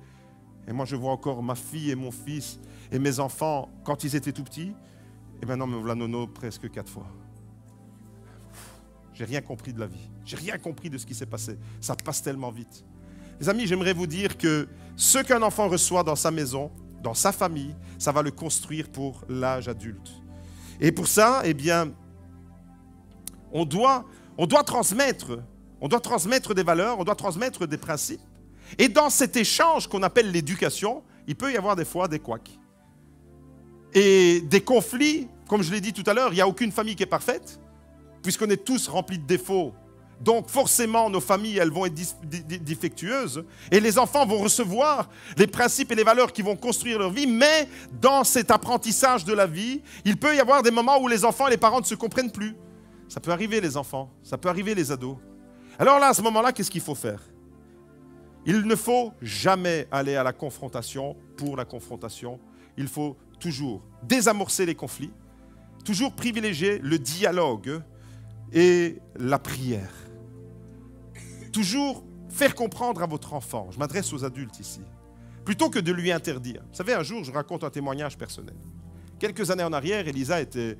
Et moi, je vois encore ma fille et mon fils et mes enfants quand ils étaient tout petits. Et maintenant, me voilà nono presque 4 fois. J'ai rien compris de la vie. J'ai rien compris de ce qui s'est passé. Ça passe tellement vite. Les amis, j'aimerais vous dire que ce qu'un enfant reçoit dans sa maison, dans sa famille, ça va le construire pour l'âge adulte. Et pour ça, eh bien, on doit transmettre des valeurs, on doit transmettre des principes. Et dans cet échange qu'on appelle l'éducation, il peut y avoir des fois des couacs. Et des conflits, comme je l'ai dit tout à l'heure, il n'y a aucune famille qui est parfaite, puisqu'on est tous remplis de défauts. Donc forcément, nos familles, elles vont être défectueuses. Et les enfants vont recevoir les principes et les valeurs qui vont construire leur vie. Mais dans cet apprentissage de la vie, il peut y avoir des moments où les enfants et les parents ne se comprennent plus. Ça peut arriver, les enfants. Ça peut arriver, les ados. Alors là, à ce moment-là, qu'est-ce qu'il faut faire? Il ne faut jamais aller à la confrontation pour la confrontation. Il faut toujours désamorcer les conflits, toujours privilégier le dialogue et la prière. Toujours faire comprendre à votre enfant, je m'adresse aux adultes ici, plutôt que de lui interdire. Vous savez, un jour, je raconte un témoignage personnel. Quelques années en arrière, Elisa était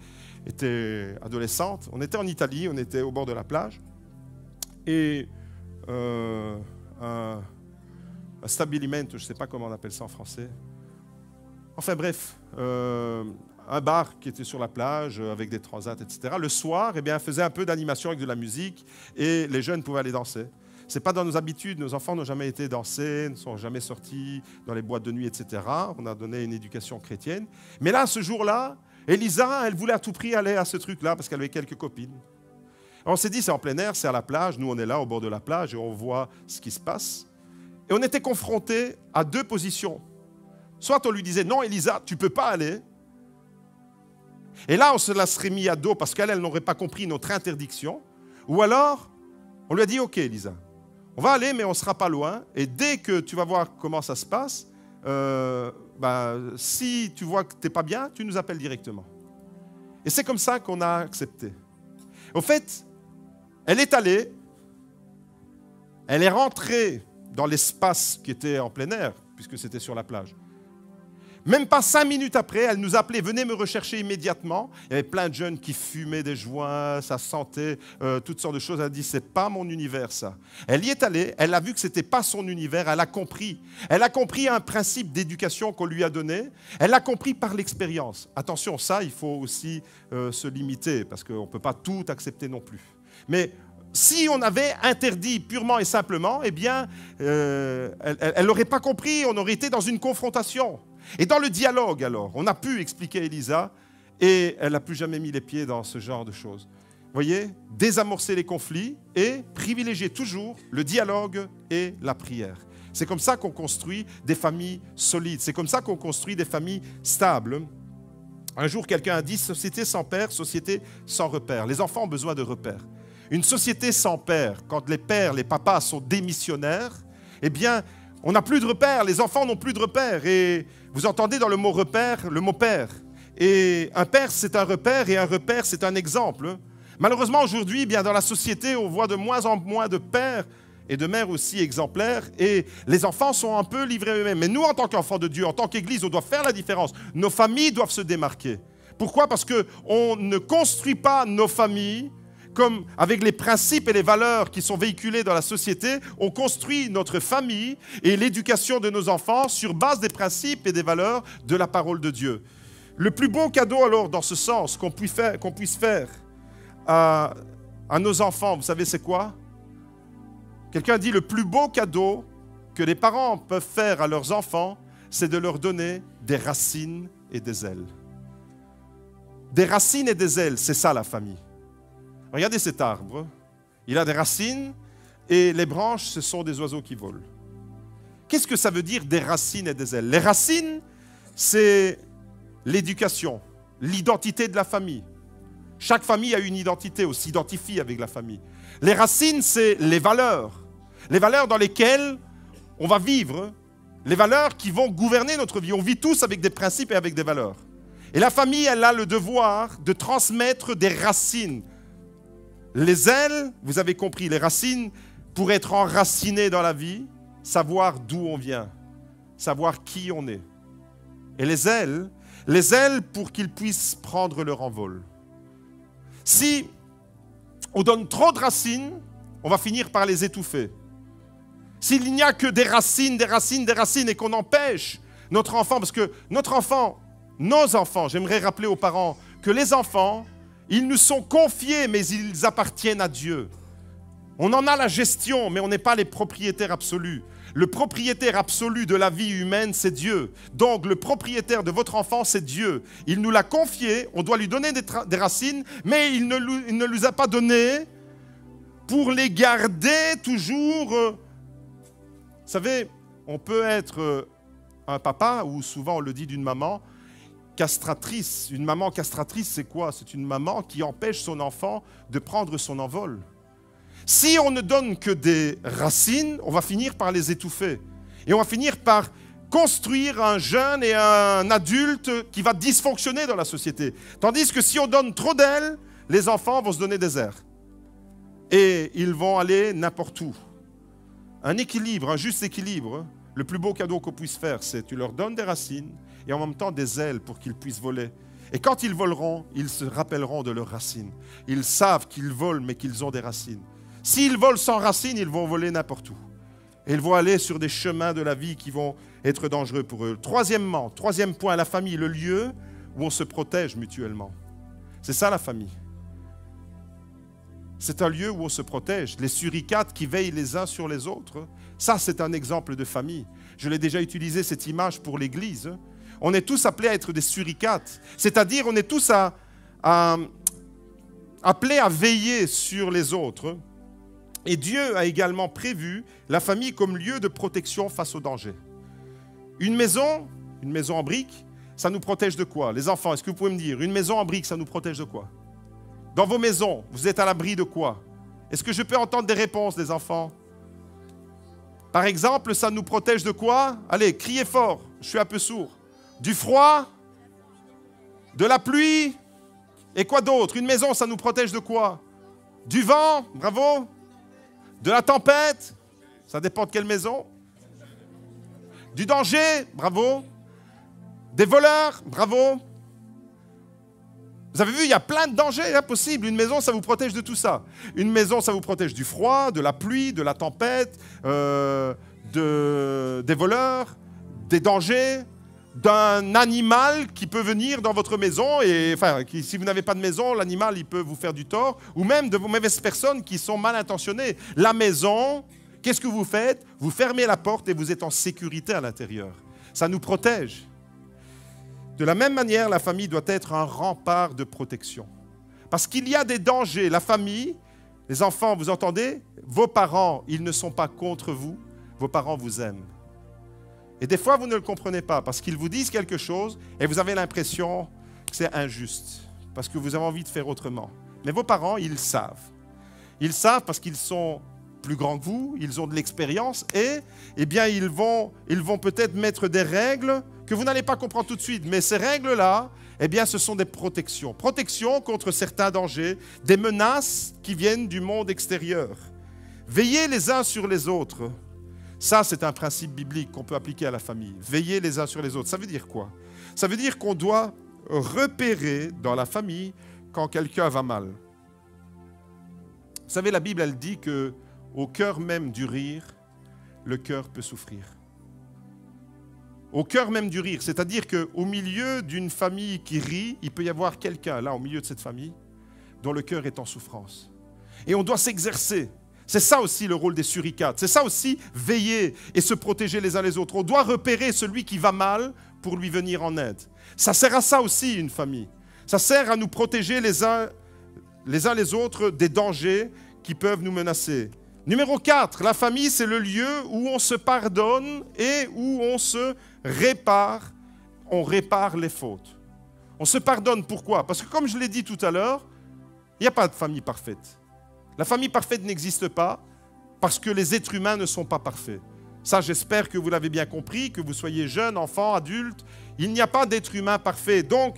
adolescente. On était en Italie, on était au bord de la plage. Et un stabilimento, je ne sais pas comment on appelle ça en français. Enfin bref, un bar qui était sur la plage avec des transats, etc. Le soir, eh bien, faisait un peu d'animation avec de la musique et les jeunes pouvaient aller danser. Ce n'est pas dans nos habitudes. Nos enfants n'ont jamais été dansés, ne sont jamais sortis dans les boîtes de nuit, etc. On a donné une éducation chrétienne. Mais là, ce jour-là, Elisa, elle voulait à tout prix aller à ce truc-là parce qu'elle avait quelques copines. Alors on s'est dit, c'est en plein air, c'est à la plage. Nous, on est là au bord de la plage et on voit ce qui se passe. Et on était confrontés à deux positions. Soit on lui disait, non, Elisa, tu ne peux pas aller. Et là, on se la serait mis à dos parce qu'elle n'aurait pas compris notre interdiction. Ou alors, on lui a dit, OK, Elisa, on va aller, mais on ne sera pas loin. Et dès que tu vas voir comment ça se passe, si tu vois que tu n'es pas bien, tu nous appelles directement. Et c'est comme ça qu'on a accepté. Au fait, elle est allée, elle est rentrée dans l'espace qui était en plein air, puisque c'était sur la plage. Même pas 5 minutes après, elle nous appelait, venez me rechercher immédiatement. Il y avait plein de jeunes qui fumaient des joints, ça sentait toutes sortes de choses. Elle a dit, c'est pas mon univers ça. Elle y est allée, elle a vu que c'était pas son univers, elle a compris. Elle a compris un principe d'éducation qu'on lui a donné, elle l'a compris par l'expérience. Attention, ça, il faut aussi se limiter, parce qu'on ne peut pas tout accepter non plus. Mais si on avait interdit purement et simplement, eh bien, elle n'aurait pas compris, on aurait été dans une confrontation. Et dans le dialogue, alors, on a pu expliquer à Elisa et elle n'a plus jamais mis les pieds dans ce genre de choses. Vous voyez, désamorcer les conflits et privilégier toujours le dialogue et la prière. C'est comme ça qu'on construit des familles solides. C'est comme ça qu'on construit des familles stables. Un jour, quelqu'un a dit, société sans père, société sans repère. Les enfants ont besoin de repères. Une société sans père, quand les pères, les papas sont démissionnaires, eh bien, on n'a plus de repères, les enfants n'ont plus de repères. Et vous entendez dans le mot repère, le mot père. Et un père, c'est un repère, et un repère, c'est un exemple. Malheureusement, aujourd'hui, bien dans la société, on voit de moins en moins de pères et de mères aussi exemplaires. Et les enfants sont un peu livrés eux-mêmes. Mais nous, en tant qu'enfants de Dieu, en tant qu'Église, on doit faire la différence. Nos familles doivent se démarquer. Pourquoi? Parce qu'on ne construit pas nos familles comme avec les principes et les valeurs qui sont véhiculés dans la société, on construit notre famille et l'éducation de nos enfants sur base des principes et des valeurs de la parole de Dieu. Le plus beau cadeau alors dans ce sens qu'on puisse faire à nos enfants, vous savez c'est quoi? Quelqu'un dit le plus beau cadeau que les parents peuvent faire à leurs enfants, c'est de leur donner des racines et des ailes. Des racines et des ailes, c'est ça la famille. Regardez cet arbre, il a des racines et les branches, ce sont des oiseaux qui volent. Qu'est-ce que ça veut dire des racines et des ailes? Les racines, c'est l'éducation, l'identité de la famille. Chaque famille a une identité, on s'identifie avec la famille. Les racines, c'est les valeurs dans lesquelles on va vivre, les valeurs qui vont gouverner notre vie. On vit tous avec des principes et avec des valeurs. Et la famille, elle a le devoir de transmettre des racines. Les ailes, vous avez compris, les racines, pour être enracinées dans la vie, savoir d'où on vient, savoir qui on est. Et les ailes pour qu'ils puissent prendre leur envol. Si on donne trop de racines, on va finir par les étouffer. S'il n'y a que des racines, et qu'on empêche notre enfant, parce que nos enfants, j'aimerais rappeler aux parents que les enfants, ils nous sont confiés, mais ils appartiennent à Dieu. On en a la gestion, mais on n'est pas les propriétaires absolus. Le propriétaire absolu de la vie humaine, c'est Dieu. Donc, le propriétaire de votre enfant, c'est Dieu. Il nous l'a confié, on doit lui donner des racines, mais il ne nous a pas donné pour les garder toujours. Vous savez, on peut être un papa, ou souvent on le dit d'une maman, castratrice. Une maman castratrice, c'est quoi? C'est une maman qui empêche son enfant de prendre son envol. Si on ne donne que des racines, on va finir par les étouffer. Et on va finir par construire un jeune et un adulte qui va dysfonctionner dans la société. Tandis que si on donne trop d'ailes, les enfants vont se donner des airs. Et ils vont aller n'importe où. Un équilibre, un juste équilibre, le plus beau cadeau qu'on puisse faire, c'est tu leur donnes des racines et en même temps des ailes pour qu'ils puissent voler. Et quand ils voleront, ils se rappelleront de leurs racines. Ils savent qu'ils volent, mais qu'ils ont des racines. S'ils volent sans racines, ils vont voler n'importe où. Et ils vont aller sur des chemins de la vie qui vont être dangereux pour eux. Troisième point, la famille, le lieu où on se protège mutuellement. C'est ça la famille. c'est un lieu où on se protège. Les suricates qui veillent les uns sur les autres, ça c'est un exemple de famille. Je l'ai déjà utilisé cette image pour l'Église. On est tous appelés à être des suricates, c'est-à-dire on est tous appelés à veiller sur les autres. Et Dieu a également prévu la famille comme lieu de protection face au danger. Une maison en briques, ça nous protège de quoi? Les enfants, est-ce que vous pouvez me dire, une maison en briques, ça nous protège de quoi? Dans vos maisons, vous êtes à l'abri de quoi? Est-ce que je peux entendre des réponses, les enfants? Par exemple, ça nous protège de quoi? Allez, criez fort, je suis un peu sourd. Du froid? De la pluie? Et quoi d'autre? Une maison, ça nous protège de quoi? Du vent? Bravo. De la tempête? Ça dépend de quelle maison. Du danger? Bravo. Des voleurs? Bravo. Vous avez vu, il y a plein de dangers possibles. Une maison, ça vous protège de tout ça. Une maison, ça vous protège du froid, de la pluie, de la tempête, des voleurs, des dangers, d'un animal qui peut venir dans votre maison. Et enfin, si vous n'avez pas de maison, l'animal, il peut vous faire du tort. Ou même de vos mauvaises personnes qui sont mal intentionnées. La maison, qu'est-ce que vous faites? Vous fermez la porte et vous êtes en sécurité à l'intérieur. Ça nous protège. De la même manière, la famille doit être un rempart de protection. Parce qu'il y a des dangers. La famille, les enfants, vous entendez? Vos parents, ils ne sont pas contre vous. Vos parents vous aiment. Et des fois, vous ne le comprenez pas parce qu'ils vous disent quelque chose et vous avez l'impression que c'est injuste. Parce que vous avez envie de faire autrement. Mais vos parents, ils savent. Ils savent parce qu'ils sont plus grands que vous, ils ont de l'expérience et eh bien, ils vont peut-être mettre des règles que vous n'allez pas comprendre tout de suite. Mais ces règles-là, eh bien, ce sont des protections. Protections contre certains dangers, des menaces qui viennent du monde extérieur. Veillez les uns sur les autres. Ça, c'est un principe biblique qu'on peut appliquer à la famille. Veiller les uns sur les autres. Ça veut dire quoi? Ça veut dire qu'on doit repérer dans la famille quand quelqu'un va mal. Vous savez, la Bible, elle dit qu'au cœur même du rire, le cœur peut souffrir. Au cœur même du rire, c'est-à-dire qu'au milieu d'une famille qui rit, il peut y avoir quelqu'un là, au milieu de cette famille, dont le cœur est en souffrance. Et on doit s'exercer. C'est ça aussi le rôle des suricates. C'est ça aussi veiller et se protéger les uns les autres. On doit repérer celui qui va mal pour lui venir en aide. Ça sert à ça aussi, une famille. Ça sert à nous protéger les uns les autres des dangers qui peuvent nous menacer. Numéro 4, la famille, c'est le lieu où on se pardonne et où on se répare. On répare les fautes. On se pardonne, pourquoi? Parce que comme je l'ai dit tout à l'heure, il n'y a pas de famille parfaite. La famille parfaite n'existe pas parce que les êtres humains ne sont pas parfaits. Ça, j'espère que vous l'avez bien compris, que vous soyez jeune, enfant, adulte. Il n'y a pas d'être humain parfait. Donc,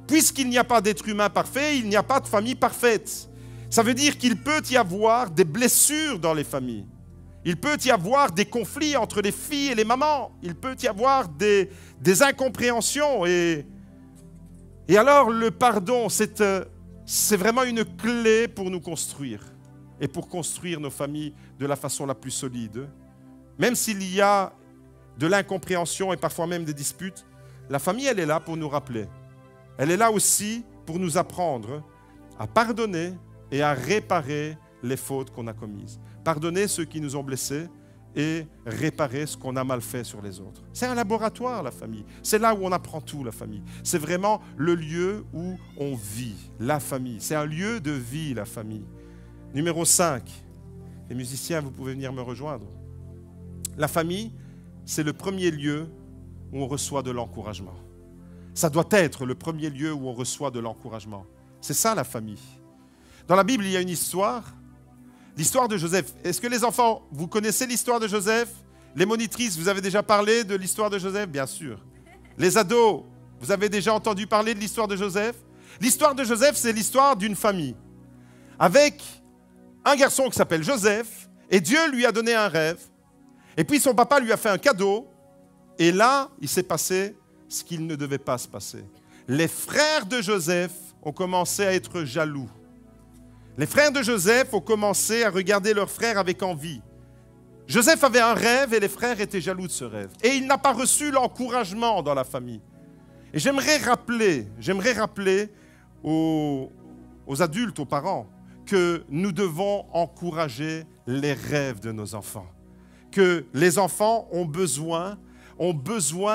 puisqu'il n'y a pas d'être humain parfait, il n'y a pas de famille parfaite. Ça veut dire qu'il peut y avoir des blessures dans les familles. Il peut y avoir des conflits entre les filles et les mamans. Il peut y avoir des incompréhensions. Et alors, le pardon, c'est vraiment une clé pour nous construire et pour construire nos familles de la façon la plus solide. Même s'il y a de l'incompréhension et parfois même des disputes, la famille, elle est là pour nous rappeler. Elle est là aussi pour nous apprendre à pardonner et à réparer les fautes qu'on a commises. Pardonner ceux qui nous ont blessés et réparer ce qu'on a mal fait sur les autres. C'est un laboratoire, la famille. C'est là où on apprend tout, la famille. C'est vraiment le lieu où on vit, la famille. C'est un lieu de vie, la famille. Numéro 5. Les musiciens, vous pouvez venir me rejoindre. La famille, c'est le premier lieu où on reçoit de l'encouragement. Ça doit être le premier lieu où on reçoit de l'encouragement. C'est ça, la famille. Dans la Bible, il y a une histoire. L'histoire de Joseph. Est-ce que les enfants, vous connaissez l'histoire de Joseph? Les monitrices, vous avez déjà parlé de l'histoire de Joseph? Bien sûr. Les ados, vous avez déjà entendu parler de l'histoire de Joseph? L'histoire de Joseph, c'est l'histoire d'une famille. Avec un garçon qui s'appelle Joseph, et Dieu lui a donné un rêve. Et puis son papa lui a fait un cadeau. Et là, il s'est passé ce qu'il ne devait pas se passer. Les frères de Joseph ont commencé à être jaloux. Les frères de Joseph ont commencé à regarder leur frère avec envie. Joseph avait un rêve et les frères étaient jaloux de ce rêve. Et il n'a pas reçu l'encouragement dans la famille. Et j'aimerais rappeler aux adultes, aux parents, que nous devons encourager les rêves de nos enfants. Que les enfants ont besoin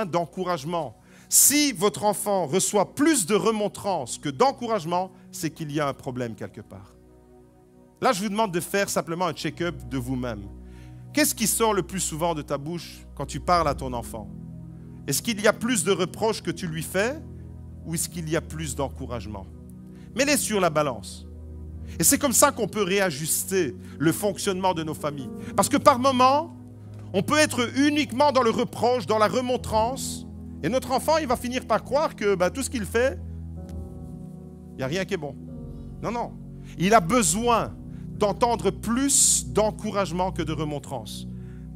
d'encouragement. Si votre enfant reçoit plus de remontrances que d'encouragement, c'est qu'il y a un problème quelque part. Là, je vous demande de faire simplement un check-up de vous-même. Qu'est-ce qui sort le plus souvent de ta bouche quand tu parles à ton enfant? Est-ce qu'il y a plus de reproches que tu lui fais ou est-ce qu'il y a plus d'encouragement? Mets-les sur la balance. Et c'est comme ça qu'on peut réajuster le fonctionnement de nos familles. Parce que par moments, on peut être uniquement dans le reproche, dans la remontrance, et notre enfant, il va finir par croire que tout ce qu'il fait, il n'y a rien qui est bon. Non, non. Il a besoin d'entendre plus d'encouragement que de remontrance.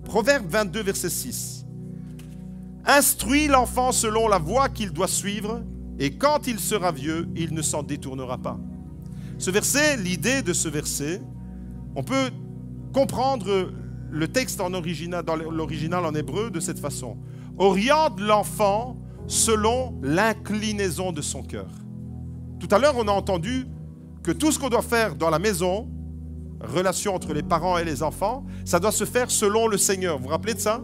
Proverbe 22, verset 6. Instruis l'enfant selon la voie qu'il doit suivre, et quand il sera vieux, il ne s'en détournera pas. Ce verset, l'idée de ce verset, on peut comprendre le texte dans l'original en hébreu de cette façon. Oriente l'enfant selon l'inclinaison de son cœur. Tout à l'heure, on a entendu que tout ce qu'on doit faire dans la maison, relation entre les parents et les enfants, ça doit se faire selon le Seigneur. Vous vous rappelez de ça?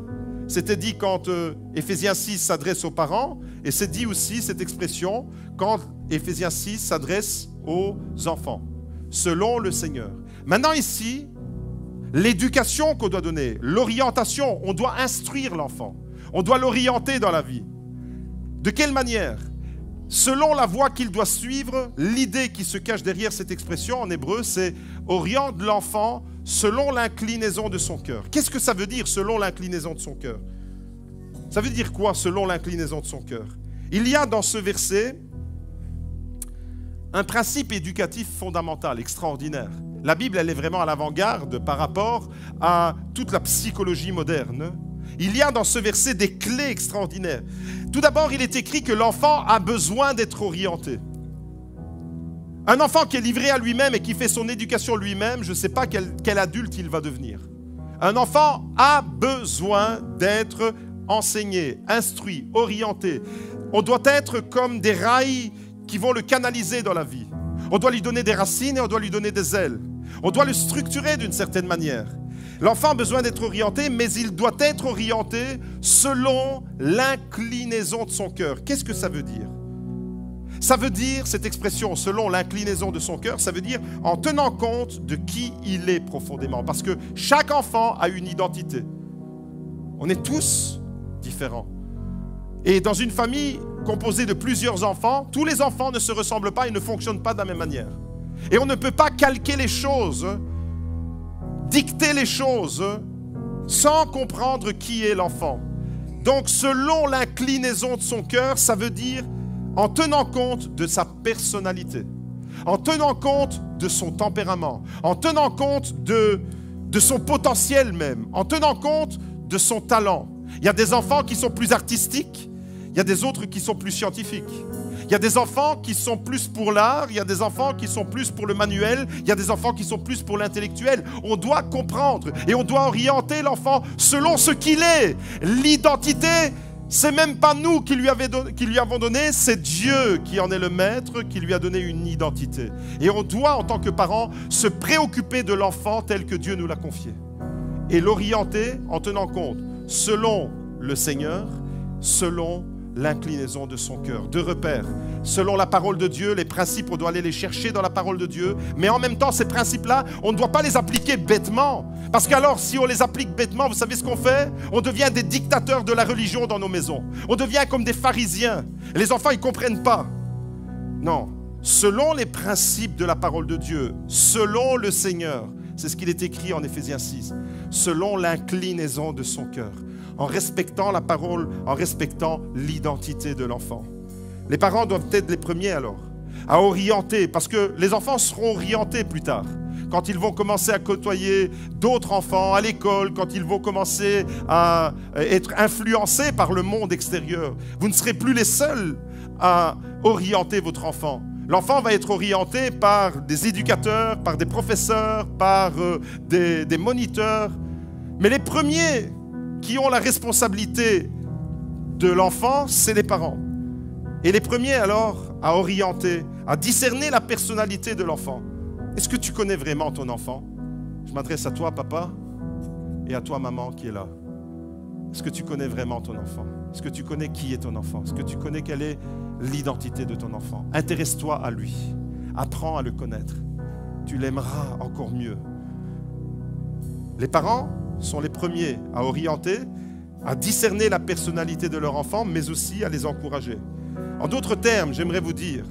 C'était dit quand Éphésiens 6 s'adresse aux parents, et c'est dit aussi cette expression quand Éphésiens 6 s'adresse aux enfants, selon le Seigneur. Maintenant ici, l'éducation qu'on doit donner, l'orientation, on doit instruire l'enfant, on doit l'orienter dans la vie. De quelle manière? Selon la voie qu'il doit suivre, l'idée qui se cache derrière cette expression en hébreu, c'est oriente l'enfant selon l'inclinaison de son cœur. Qu'est-ce que ça veut dire selon l'inclinaison de son cœur? Ça veut dire quoi selon l'inclinaison de son cœur? Il y a dans ce verset un principe éducatif fondamental, extraordinaire. La Bible, elle est vraiment à l'avant-garde par rapport à toute la psychologie moderne. Il y a dans ce verset des clés extraordinaires. Tout d'abord, il est écrit que l'enfant a besoin d'être orienté. Un enfant qui est livré à lui-même et qui fait son éducation lui-même, je ne sais pas quel adulte il va devenir. Un enfant a besoin d'être enseigné, instruit, orienté. On doit être comme des rails qui vont le canaliser dans la vie. On doit lui donner des racines et on doit lui donner des ailes. On doit le structurer d'une certaine manière. L'enfant a besoin d'être orienté, mais il doit être orienté selon l'inclinaison de son cœur. Qu'est-ce que ça veut dire? Ça veut dire, cette expression, selon l'inclinaison de son cœur, ça veut dire en tenant compte de qui il est profondément. Parce que chaque enfant a une identité. On est tous différents. Et dans une famille composée de plusieurs enfants, tous les enfants ne se ressemblent pas et ne fonctionnent pas de la même manière. Et on ne peut pas calquer les choses, dicter les choses, sans comprendre qui est l'enfant. Donc, selon l'inclinaison de son cœur, ça veut dire en tenant compte de sa personnalité, en tenant compte de son tempérament, en tenant compte de son potentiel même, en tenant compte de son talent. Il y a des enfants qui sont plus artistiques, il y a des autres qui sont plus scientifiques. Il y a des enfants qui sont plus pour l'art, il y a des enfants qui sont plus pour le manuel, il y a des enfants qui sont plus pour l'intellectuel. On doit comprendre et on doit orienter l'enfant selon ce qu'il est. L'identité, c'est même pas nous qui lui avons donné, c'est Dieu qui en est le maître, qui lui a donné une identité. Et on doit, en tant que parents, se préoccuper de l'enfant tel que Dieu nous l'a confié. Et l'orienter en tenant compte, selon le Seigneur, selon l'inclinaison de son cœur. Deux repères. Selon la parole de Dieu, les principes, on doit aller les chercher dans la parole de Dieu. Mais en même temps, ces principes-là, on ne doit pas les appliquer bêtement. Parce qu'alors, si on les applique bêtement, vous savez ce qu'on fait? On devient des dictateurs de la religion dans nos maisons. On devient comme des pharisiens. Et les enfants, ils ne comprennent pas. Non. Selon les principes de la parole de Dieu, selon le Seigneur, c'est ce qu'il est écrit en Éphésiens 6, selon l'inclinaison de son cœur. En respectant la parole, en respectant l'identité de l'enfant. Les parents doivent être les premiers alors à orienter, parce que les enfants seront orientés plus tard. Quand ils vont commencer à côtoyer d'autres enfants à l'école, quand ils vont commencer à être influencés par le monde extérieur, vous ne serez plus les seuls à orienter votre enfant. L'enfant va être orienté par des éducateurs, par des professeurs, par des moniteurs. Mais les premiers qui ont la responsabilité de l'enfant, c'est les parents. Et les premiers alors à orienter, à discerner la personnalité de l'enfant, Est-ce que tu connais vraiment ton enfant? Je m'adresse à toi, papa, et à toi, maman, qui est là. Est-ce que tu connais vraiment ton enfant? Est-ce que tu connais qui est ton enfant? Est-ce que tu connais quelle est l'identité de ton enfant? Intéresse-toi à lui. Apprends à le connaître. Tu l'aimeras encore mieux. Les parents sont les premiers à orienter, à discerner la personnalité de leur enfant, mais aussi à les encourager. En d'autres termes, j'aimerais vous dire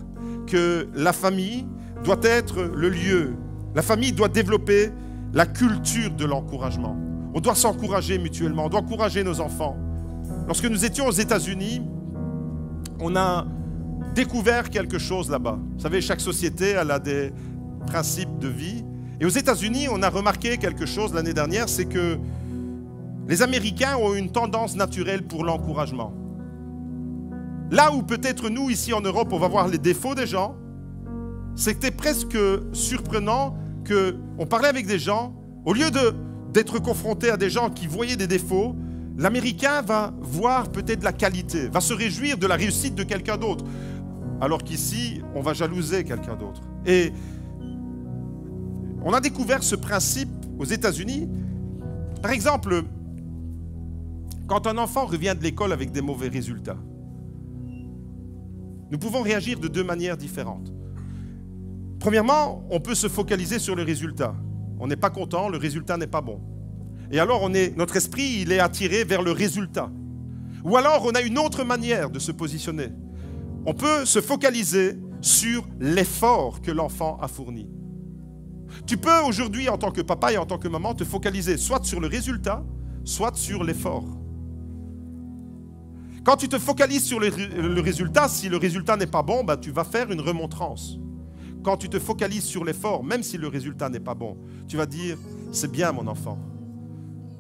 que la famille doit être le lieu. La famille doit développer la culture de l'encouragement. On doit s'encourager mutuellement, on doit encourager nos enfants. Lorsque nous étions aux États-Unis, on a découvert quelque chose là-bas. Vous savez, chaque société elle a des principes de vie. Et aux États-Unis, on a remarqué quelque chose l'année dernière, c'est que les Américains ont une tendance naturelle pour l'encouragement. Là où peut-être nous, ici en Europe, on va voir les défauts des gens, c'était presque surprenant qu'on parlait avec des gens, au lieu d'être confronté à des gens qui voyaient des défauts, l'Américain va voir peut-être la qualité, va se réjouir de la réussite de quelqu'un d'autre, alors qu'ici, on va jalouser quelqu'un d'autre. Et on a découvert ce principe aux États-Unis. Par exemple, quand un enfant revient de l'école avec des mauvais résultats, nous pouvons réagir de deux manières différentes. Premièrement, on peut se focaliser sur le résultat. On n'est pas content, le résultat n'est pas bon. Et alors, notre esprit, il est attiré vers le résultat. Ou alors, on a une autre manière de se positionner. On peut se focaliser sur l'effort que l'enfant a fourni. Tu peux aujourd'hui, en tant que papa et en tant que maman, te focaliser soit sur le résultat, soit sur l'effort. Quand tu te focalises sur le résultat, si le résultat n'est pas bon, tu vas faire une remontrance. Quand tu te focalises sur l'effort, même si le résultat n'est pas bon, tu vas dire, c'est bien mon enfant.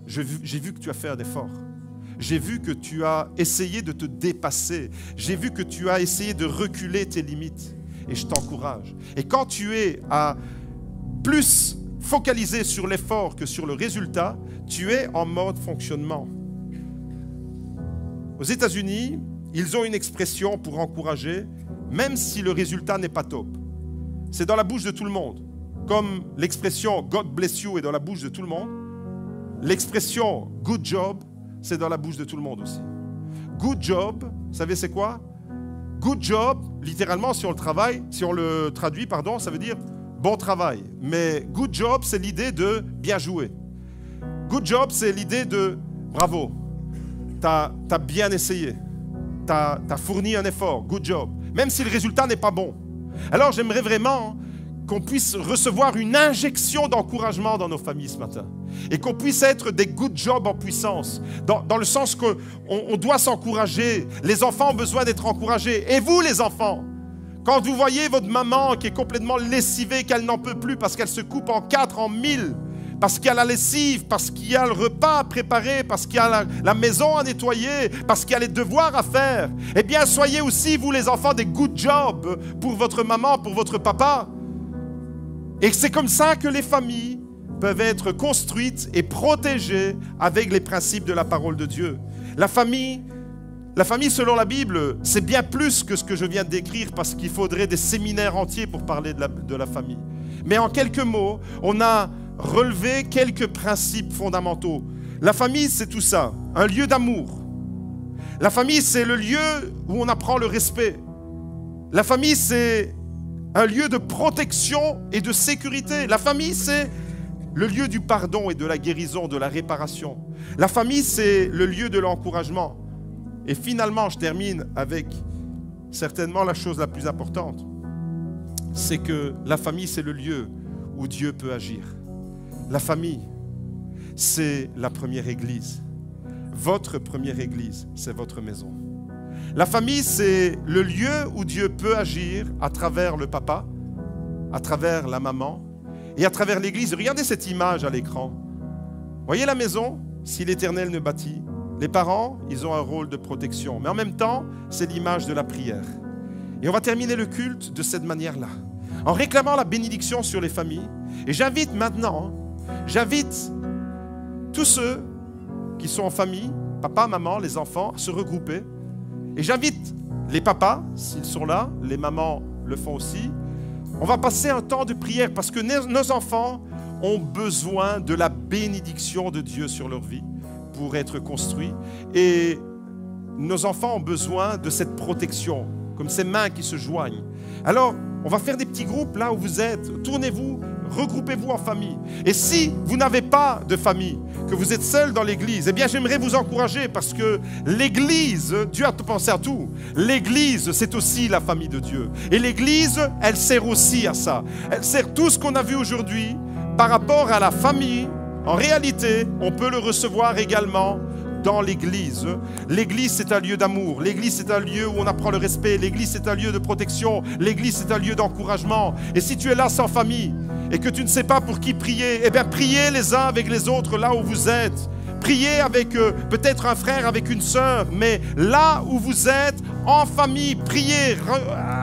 J'ai vu que tu as fait un effort. J'ai vu que tu as essayé de te dépasser. J'ai vu que tu as essayé de reculer tes limites. Et je t'encourage. Et quand tu es à plus focalisé sur l'effort que sur le résultat, tu es en mode fonctionnement. Aux États-Unis, ils ont une expression pour encourager, même si le résultat n'est pas top. C'est dans la bouche de tout le monde. Comme l'expression « God bless you » est dans la bouche de tout le monde, l'expression « good job » c'est dans la bouche de tout le monde aussi. Good job, vous savez c'est quoi? Good job, littéralement, si on le traduit, ça veut dire bon travail. Mais good job, c'est l'idée de bien jouer. Good job, c'est l'idée de bravo. T'as bien essayé. T'as fourni un effort. Good job. Même si le résultat n'est pas bon. Alors, j'aimerais vraiment qu'on puisse recevoir une injection d'encouragement dans nos familles ce matin. Et qu'on puisse être des good jobs en puissance. Dans le sens qu'on doit s'encourager. Les enfants ont besoin d'être encouragés. Et vous, les enfants, quand vous voyez votre maman qui est complètement lessivée, qu'elle n'en peut plus parce qu'elle se coupe en 4, en 1000, parce qu'il y a la lessive, parce qu'il y a le repas à préparer, parce qu'il y a la maison à nettoyer, parce qu'il y a les devoirs à faire, eh bien, soyez aussi, vous les enfants, des good jobs pour votre maman, pour votre papa. Et c'est comme ça que les familles peuvent être construites et protégées avec les principes de la parole de Dieu. La famille, selon la Bible, c'est bien plus que ce que je viens de décrire parce qu'il faudrait des séminaires entiers pour parler de la famille. Mais en quelques mots, on a relevé quelques principes fondamentaux. La famille, c'est tout ça, un lieu d'amour. La famille, c'est le lieu où on apprend le respect. La famille, c'est un lieu de protection et de sécurité. La famille, c'est le lieu du pardon et de la guérison, de la réparation. La famille, c'est le lieu de l'encouragement. Et finalement, je termine avec certainement la chose la plus importante. C'est que la famille, c'est le lieu où Dieu peut agir. La famille, c'est la première église. Votre première église, c'est votre maison. La famille, c'est le lieu où Dieu peut agir à travers le papa, à travers la maman et à travers l'église. Regardez cette image à l'écran. Voyez la maison, si l'Éternel ne bâtit. Les parents, ils ont un rôle de protection. Mais en même temps, c'est l'image de la prière. Et on va terminer le culte de cette manière-là, en réclamant la bénédiction sur les familles. Et j'invite maintenant, tous ceux qui sont en famille, papa, maman, les enfants, à se regrouper. Et j'invite les papas, s'ils sont là, les mamans le font aussi. on va passer un temps de prière parce que nos enfants ont besoin de la bénédiction de Dieu sur leur vie pour être construits. Et nos enfants ont besoin de cette protection, comme ces mains qui se joignent. Alors, on va faire des petits groupes là où vous êtes. Tournez-vous, regroupez-vous en famille. Et si vous n'avez pas de famille, que vous êtes seul dans l'église, eh bien j'aimerais vous encourager parce que l'église, Dieu a pensé à tout. L'église, c'est aussi la famille de Dieu. Et l'église, elle sert aussi à ça. Elle sert tout ce qu'on a vu aujourd'hui par rapport à la famille. En réalité, on peut le recevoir également dans l'église. L'église, c'est un lieu d'amour. L'église, c'est un lieu où on apprend le respect. L'église, c'est un lieu de protection. L'église, c'est un lieu d'encouragement. Et si tu es là sans famille et que tu ne sais pas pour qui prier, eh bien, priez les uns avec les autres là où vous êtes. Priez avec peut-être un frère, avec une sœur, mais là où vous êtes, en famille, priez,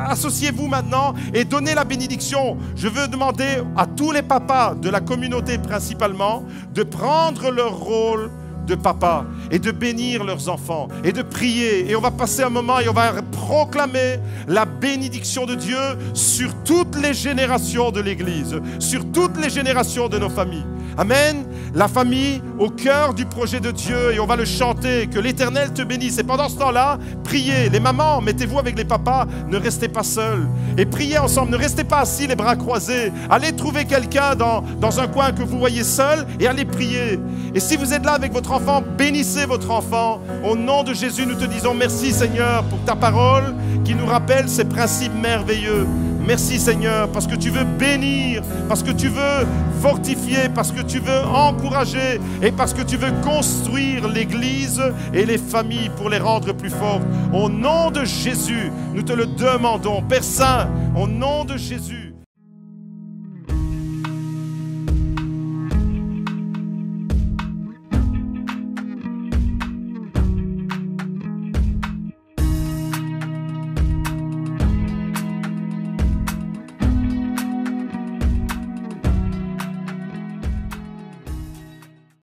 associez-vous maintenant et donnez la bénédiction. Je veux demander à tous les papas de la communauté principalement de prendre leur rôle de papa et de bénir leurs enfants et de prier. Et on va passer un moment et on va proclamer la bénédiction de Dieu sur toutes les générations de l'Église, sur toutes les générations de nos familles. Amen. La famille au cœur du projet de Dieu et on va le chanter, que l'Éternel te bénisse. Et pendant ce temps-là, priez. Les mamans, mettez-vous avec les papas, ne restez pas seuls. Et priez ensemble, ne restez pas assis les bras croisés. Allez trouver quelqu'un dans un coin que vous voyez seul et allez prier. Et si vous êtes là avec votre enfant, bénissez votre enfant. Au nom de Jésus, nous te disons merci Seigneur pour ta parole qui nous rappelle ces principes merveilleux. Merci Seigneur parce que tu veux bénir, parce que tu veux fortifier, parce que tu veux encourager et parce que tu veux construire l'Église et les familles pour les rendre plus fortes. Au nom de Jésus, nous te le demandons. Père Saint, au nom de Jésus.